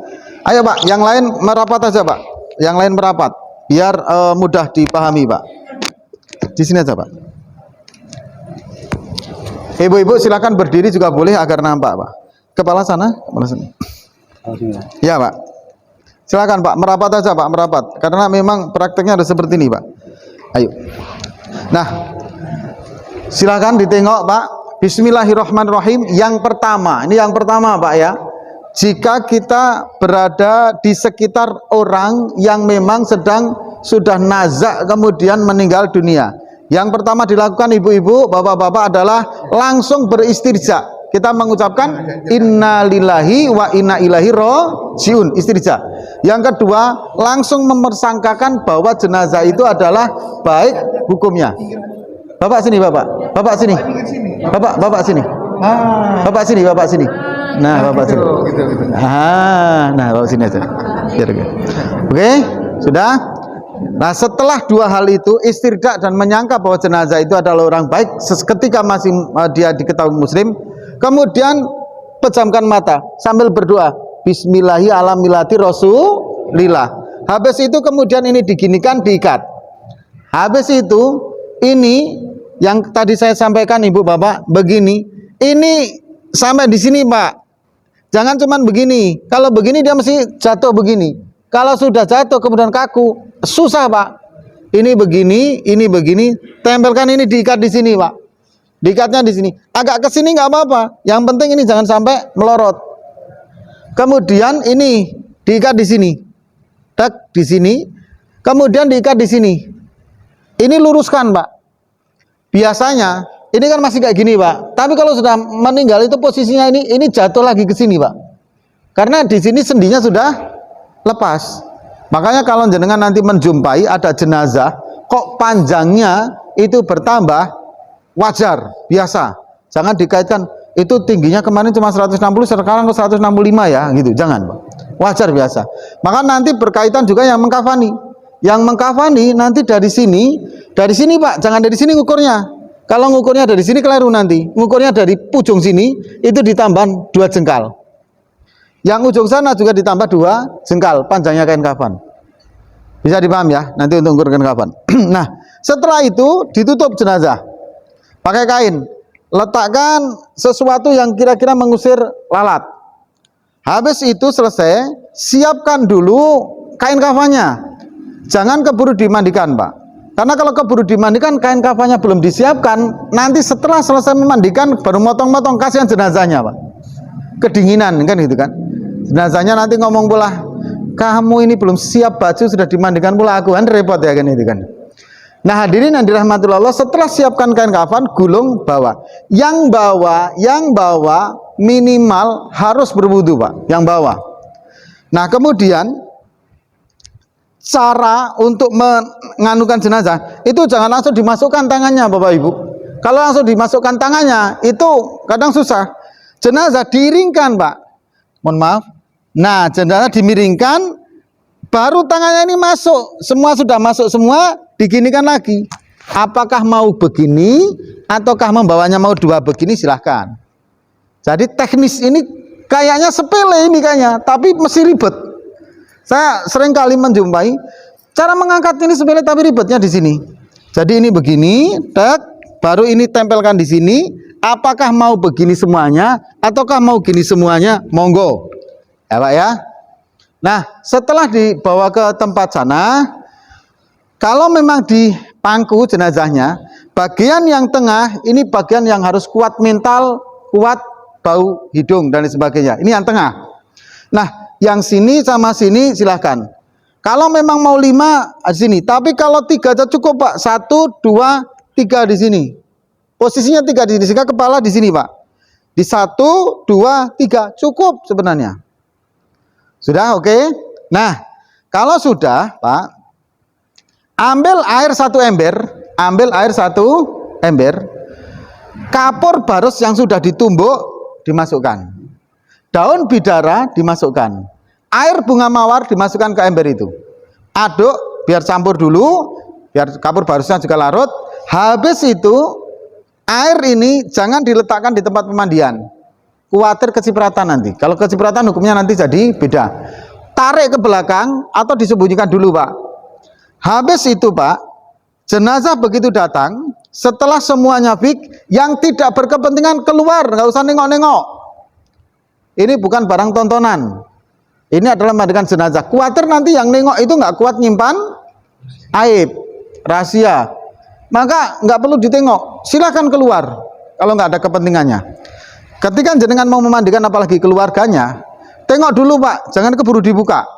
Ayo, Pak. Yang lain merapat aja, Pak. Yang lain merapat biar mudah dipahami, Pak. Di sini aja, Pak. Ibu-ibu silakan berdiri juga boleh agar nampak, Pak. Kepala sana, kepala sini. Ya, Pak. Silakan, Pak, merapat aja, Pak, merapat. Karena memang prakteknya ada seperti ini, Pak. Ayo. Nah, silakan ditengok, Pak. Bismillahirrahmanirrahim. Yang pertama, ini yang pertama, Pak, ya. Jika kita berada di sekitar orang yang memang sudah nazak kemudian meninggal dunia, yang pertama dilakukan ibu-ibu, bapak-bapak adalah langsung beristirja. Kita mengucapkan innalillahi wa inna ilaihi rajiun, istirja. Yang kedua, langsung mempersangkakan bahwa jenazah itu adalah baik hukumnya. Bapak sini, Bapak. Bapak sini. Bapak sini. Bapak sini, Bapak sini. Nah, Bapak sini. Nah, Bapak sini aja. Oke, sudah. Nah, setelah dua hal itu, istirja dan menyangka bahwa jenazah itu adalah orang baik, ketika masih dia diketahui muslim, kemudian pejamkan mata sambil berdoa, Bismillahi ala milati Rasulillah. Habis itu kemudian ini diginikan, diikat. Habis itu ini yang tadi saya sampaikan Ibu Bapak, begini. Ini sampai di sini Pak. Jangan cuman begini. Kalau begini dia mesti jatuh begini. Kalau sudah jatuh kemudian kaku, susah Pak. Ini begini, tempelkan ini, diikat di sini Pak. Diikatnya di sini. Agak ke sini nggak apa-apa. Yang penting ini jangan sampai melorot. Kemudian ini diikat di sini. Tak di sini. Kemudian diikat di sini. Ini luruskan Pak. Biasanya ini kan masih kayak gini Pak. Tapi kalau sudah meninggal itu posisinya ini jatuh lagi ke sini Pak. Karena di sini sendinya sudah lepas. Makanya kalau jenengan nanti menjumpai ada jenazah kok panjangnya itu bertambah, wajar, biasa. Jangan dikaitkan itu tingginya kemarin cuma 160 sekarang ke 165 ya gitu. Jangan Pak. Wajar, biasa. Maka nanti berkaitan juga yang mengkafani. Yang mengkafani nanti dari sini Pak, jangan dari sini ngukurnya. Kalau ngukurnya dari sini keliru nanti. Ngukurnya dari ujung sini itu ditambah 2 jengkal. Yang ujung sana juga ditambah 2 jengkal panjangnya kain kafan. Bisa dipaham ya? Nanti untuk ngukur kain kafan. Nah, setelah itu ditutup jenazah pakai kain. Letakkan sesuatu yang kira-kira mengusir lalat. Habis itu selesai, siapkan dulu kain kafannya. Jangan keburu dimandikan Pak. Karena kalau keburu dimandikan, kain kafannya belum disiapkan, nanti setelah selesai memandikan baru motong-motong, kasihan jenazahnya Pak. Kedinginan kan gitu kan. Jenazahnya nanti ngomong pula, kamu ini belum siap baju sudah dimandikan pula aku, kan repot ya kan itu kan. Nah hadirin yang dirahmati Allah, setelah siapkan kain kafan, gulung, bawa. Yang bawa minimal harus berwudu Pak, yang bawa. Nah kemudian cara untuk menganukan jenazah itu jangan langsung dimasukkan tangannya Bapak Ibu. Kalau langsung dimasukkan tangannya itu kadang susah. Jenazah diiringkan Pak. Mohon maaf. Nah jenazah dimiringkan, baru tangannya ini masuk. Semua sudah masuk semua, diginikan lagi. Apakah mau begini ataukah membawanya mau 2 begini, silahkan. Jadi teknis ini kayaknya sepele ini kayaknya, tapi mesti ribet. Saya sering kali menjumpai cara mengangkat ini sepele tapi ribetnya di sini. Jadi ini begini, baru ini tempelkan di sini. Apakah mau begini semuanya ataukah mau gini semuanya? Monggo. Ya Pak ya. Nah, setelah dibawa ke tempat sana, kalau memang di pangku jenazahnya, bagian yang tengah ini bagian yang harus kuat mental, kuat bau hidung dan sebagainya. Ini yang tengah. Nah, yang sini sama sini silahkan. Kalau memang mau 5 di sini, tapi kalau 3 aja cukup Pak. 1, 2, 3 di sini. Posisinya 3 di sini, sehingga kepala di sini Pak. Di 1, 2, 3 cukup sebenarnya. Sudah oke? Nah, kalau sudah Pak, ambil air 1 ember, kapur barus yang sudah ditumbuk dimasukkan. Daun bidara dimasukkan, air bunga mawar dimasukkan ke ember itu, aduk biar campur dulu, biar kapur barusnya juga larut. Habis itu air ini jangan diletakkan di tempat pemandian, khawatir kecipratan nanti. Kalau kecipratan hukumnya nanti jadi beda. Tarik ke belakang atau disembunyikan dulu Pak. Habis itu Pak, jenazah begitu datang, setelah semuanya fik, yang tidak berkepentingan keluar, nggak usah nengok-nengok. Ini bukan barang tontonan. Ini adalah mandikan jenazah. Khawatir nanti yang nengok itu nggak kuat nyimpan aib, rahasia. Maka nggak perlu ditengok. Silahkan keluar kalau nggak ada kepentingannya. Ketika jenengan mau memandikan apalagi keluarganya, tengok dulu Pak, jangan keburu dibuka.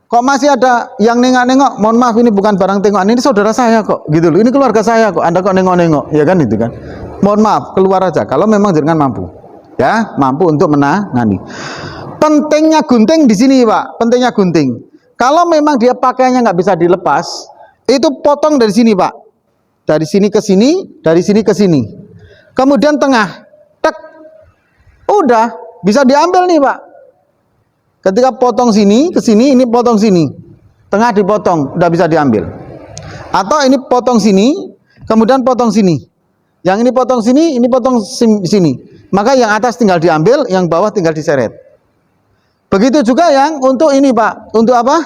Kok masih ada yang nengok-nengok? Mohon maaf, ini bukan barang tengokan, ini saudara saya kok, gitu loh. Ini keluarga saya kok, Anda kok nengok-nengok, ya kan itu kan. Mohon maaf, keluar aja. Kalau memang jenengan mampu. Ya, mampu untuk menangani. Pentingnya gunting di sini Pak, pentingnya gunting. Kalau memang dia pakaiannya nggak bisa dilepas, itu potong dari sini Pak, dari sini ke sini, dari sini ke sini, kemudian tengah, tek, udah bisa diambil nih Pak. Ketika potong sini ke sini, ini potong sini, tengah dipotong, udah bisa diambil. Atau ini potong sini, kemudian potong sini. Yang ini potong sini, ini potong sini. Maka yang atas tinggal diambil, yang bawah tinggal diseret. Begitu juga yang untuk ini Pak, untuk apa?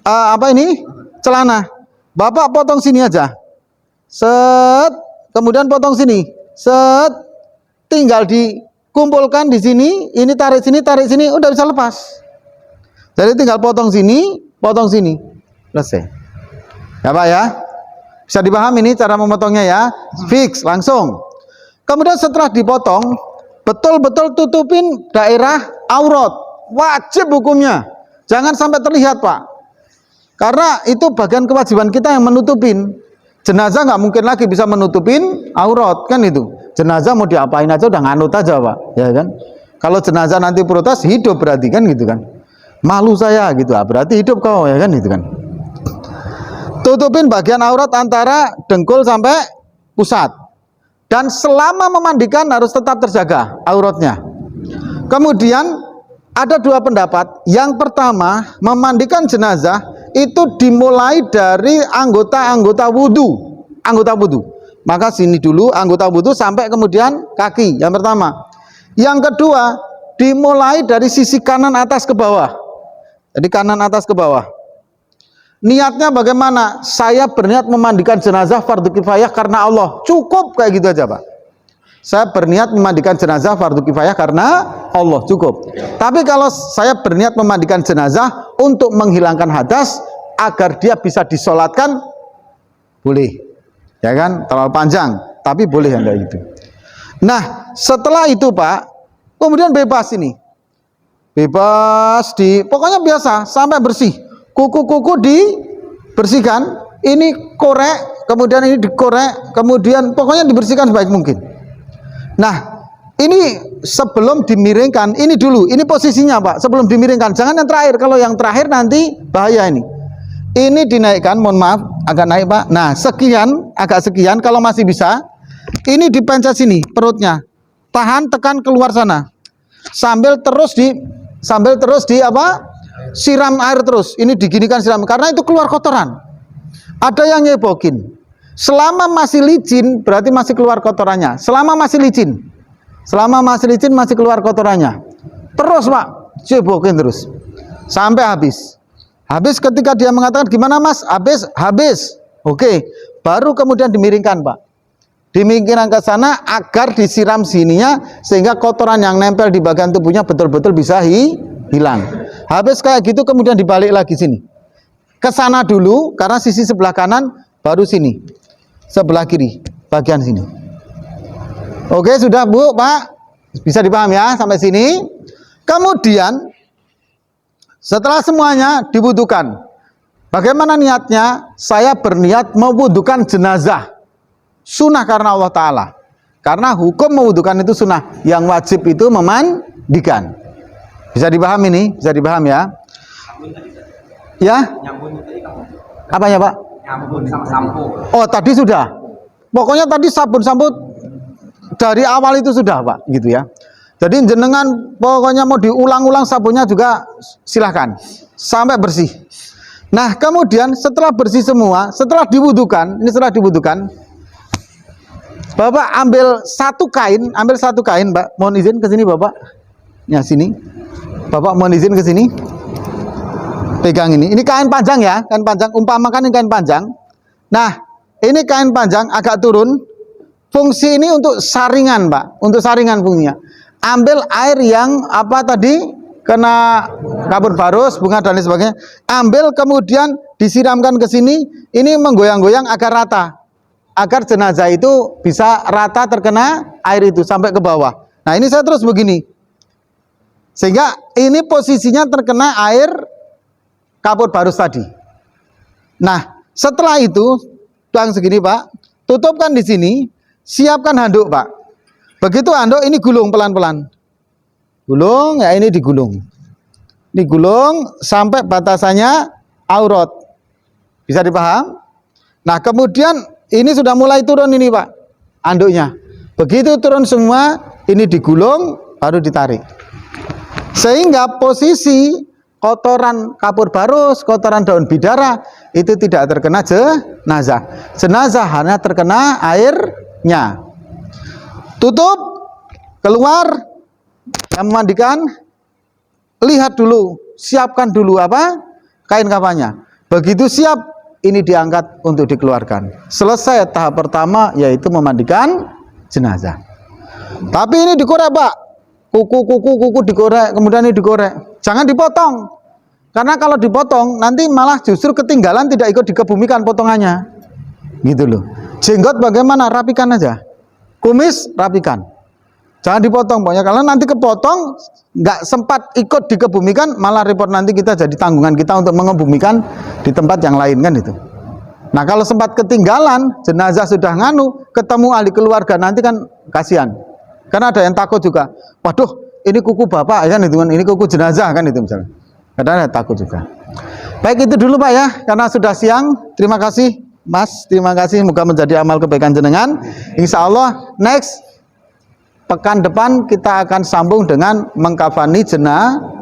Apa ini? Celana. Bapak potong sini aja. Set, kemudian potong sini. Set, tinggal dikumpulkan di sini, ini tarik sini, udah bisa lepas. Jadi tinggal potong sini, selesai. Ya Pak ya, bisa dipahami ini cara memotongnya ya, fix langsung. Kemudian setelah dipotong, betul-betul tutupin daerah aurat, wajib hukumnya. Jangan sampai terlihat Pak, karena itu bagian kewajiban kita yang menutupin. Jenazah nggak mungkin lagi bisa menutupin aurat kan itu. Jenazah mau diapain aja udah nganut aja Pak, ya kan? Kalau jenazah nanti protes, hidup berarti kan gitu kan? Malu saya gitu, berarti hidup kau ya kan gitu kan? Tutupin bagian aurat antara dengkul sampai pusat. Dan selama memandikan harus tetap terjaga auratnya. Kemudian ada dua pendapat. Yang pertama, memandikan jenazah itu dimulai dari anggota wudhu. Maka sini dulu anggota wudhu sampai kemudian kaki. Yang pertama. Yang kedua, dimulai dari sisi kanan atas ke bawah. Jadi kanan atas ke bawah. Niatnya bagaimana? Saya berniat memandikan jenazah fardu kifayah karena Allah. Cukup kayak gitu aja Pak. Saya berniat memandikan jenazah fardu kifayah karena Allah. Cukup. Tapi kalau saya berniat memandikan jenazah untuk menghilangkan hadas agar dia bisa disolatkan, boleh. Ya kan? Terlalu panjang. Tapi boleh yang kayak gitu. Nah setelah itu Pak, kemudian bebas ini. Bebas pokoknya biasa sampai bersih. Kuku-kuku dibersihkan, ini korek, kemudian ini dikorek, kemudian pokoknya dibersihkan sebaik mungkin. Nah, ini sebelum dimiringkan, ini dulu, ini posisinya Pak, sebelum dimiringkan. Jangan yang terakhir, kalau yang terakhir nanti bahaya ini. Ini dinaikkan, mohon maaf, agak naik Pak. Nah, agak sekian, kalau masih bisa. Ini dipencet sini, perutnya. Tahan, tekan, keluar sana. Sambil terus di apa? Siram air terus. Ini diginikan siram karena itu keluar kotoran. Ada yang nyebokin. Selama masih licin berarti masih keluar kotorannya. Selama masih licin masih keluar kotorannya. Terus Pak, cebokin terus sampai habis. Habis ketika dia mengatakan gimana Mas? Habis. Oke, baru kemudian dimiringkan Pak. Dimiringkan ke sana agar disiram sininya sehingga kotoran yang nempel di bagian tubuhnya betul-betul bisa hilang. Habis kayak gitu kemudian dibalik lagi sini. Ke sana dulu karena sisi sebelah kanan, baru sini. Sebelah kiri, bagian sini. Oke, sudah Bu, Pak. Bisa dipahami ya sampai sini. Kemudian setelah semuanya diwudukan. Bagaimana niatnya? Saya berniat mewudukan jenazah. Sunnah karena Allah Ta'ala. Karena hukum mewudukan itu sunnah. Yang wajib itu memandikan. Bisa dipahami nih? Bisa dipahami ya? Ya? Apanya Pak? Nyambung sama sampo. Oh tadi sudah. Pokoknya tadi sabun-sabun dari awal itu sudah Pak, gitu ya. Jadi jenengan pokoknya mau diulang-ulang sabunnya juga silahkan sampai bersih. Nah kemudian setelah bersih semua, setelah diwudukan, Bapak ambil satu kain Pak. Mohon izin ke sini Bapak. Ya sini. Bapak mohon izin ke sini. Pegang ini. Ini kain panjang ya, kain panjang. Umpamakan ini kain panjang. Nah, ini kain panjang agak turun. Fungsi ini untuk saringan, Pak. Untuk saringan fungsinya. Ambil air yang apa tadi kena kapur barus, bunga dan lain sebagainya. Ambil kemudian disiramkan ke sini. Ini menggoyang-goyang agar rata. Agar jenazah itu bisa rata terkena air itu sampai ke bawah. Nah, ini saya terus begini. Sehingga ini posisinya terkena air kapur barus tadi. Nah, setelah itu, tuang segini Pak, tutupkan di sini, siapkan handuk Pak. Begitu handuk ini gulung pelan-pelan. Gulung, ya ini digulung. Digulung sampai batasannya aurat. Bisa dipaham? Nah, kemudian ini sudah mulai turun ini Pak, handuknya. Begitu turun semua, ini digulung, baru ditarik. Sehingga posisi kotoran kapur barus, kotoran daun bidara itu tidak terkena jenazah. Jenazah hanya terkena airnya. Tutup, keluar, yang memandikan, lihat dulu, siapkan dulu apa? Kain kafannya. Begitu siap, ini diangkat untuk dikeluarkan. Selesai tahap pertama yaitu memandikan jenazah. Tapi ini dikorek, Pak. Kuku dikorek, kemudian ini dikorek. Jangan dipotong. Karena kalau dipotong nanti malah justru ketinggalan, tidak ikut dikebumikan potongannya. Gitu loh. Jenggot bagaimana? Rapikan aja. Kumis rapikan. Jangan dipotong pokoknya, kalau nanti kepotong nggak sempat ikut dikebumikan, malah repot, nanti kita jadi tanggungan kita untuk mengebumikan di tempat yang lain kan itu. Nah kalau sempat ketinggalan, jenazah sudah nganu, ketemu ahli keluarga nanti kan kasihan. Karena ada yang takut juga. Waduh, ini kuku bapak kan itu kan, ini kuku jenazah kan itu misalnya. Kadang ada takut juga. Baik, itu dulu Pak ya, karena sudah siang. Terima kasih Mas, terima kasih. Moga menjadi amal kebaikan jenengan. Insya Allah next pekan depan kita akan sambung dengan mengkafani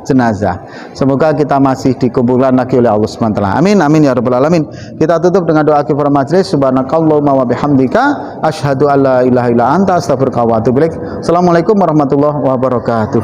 jenazah. Semoga kita masih dikumpulkan lagi oleh Allah SWT. Amin, amin ya rabbal alamin. Kita tutup dengan doa kifar majlis. Subhanakallahumma wa bihamdika asyhadu an la ilaha illa anta astaghfiruka wa atubu ilaik. Assalamualaikum warahmatullahi wabarakatuh.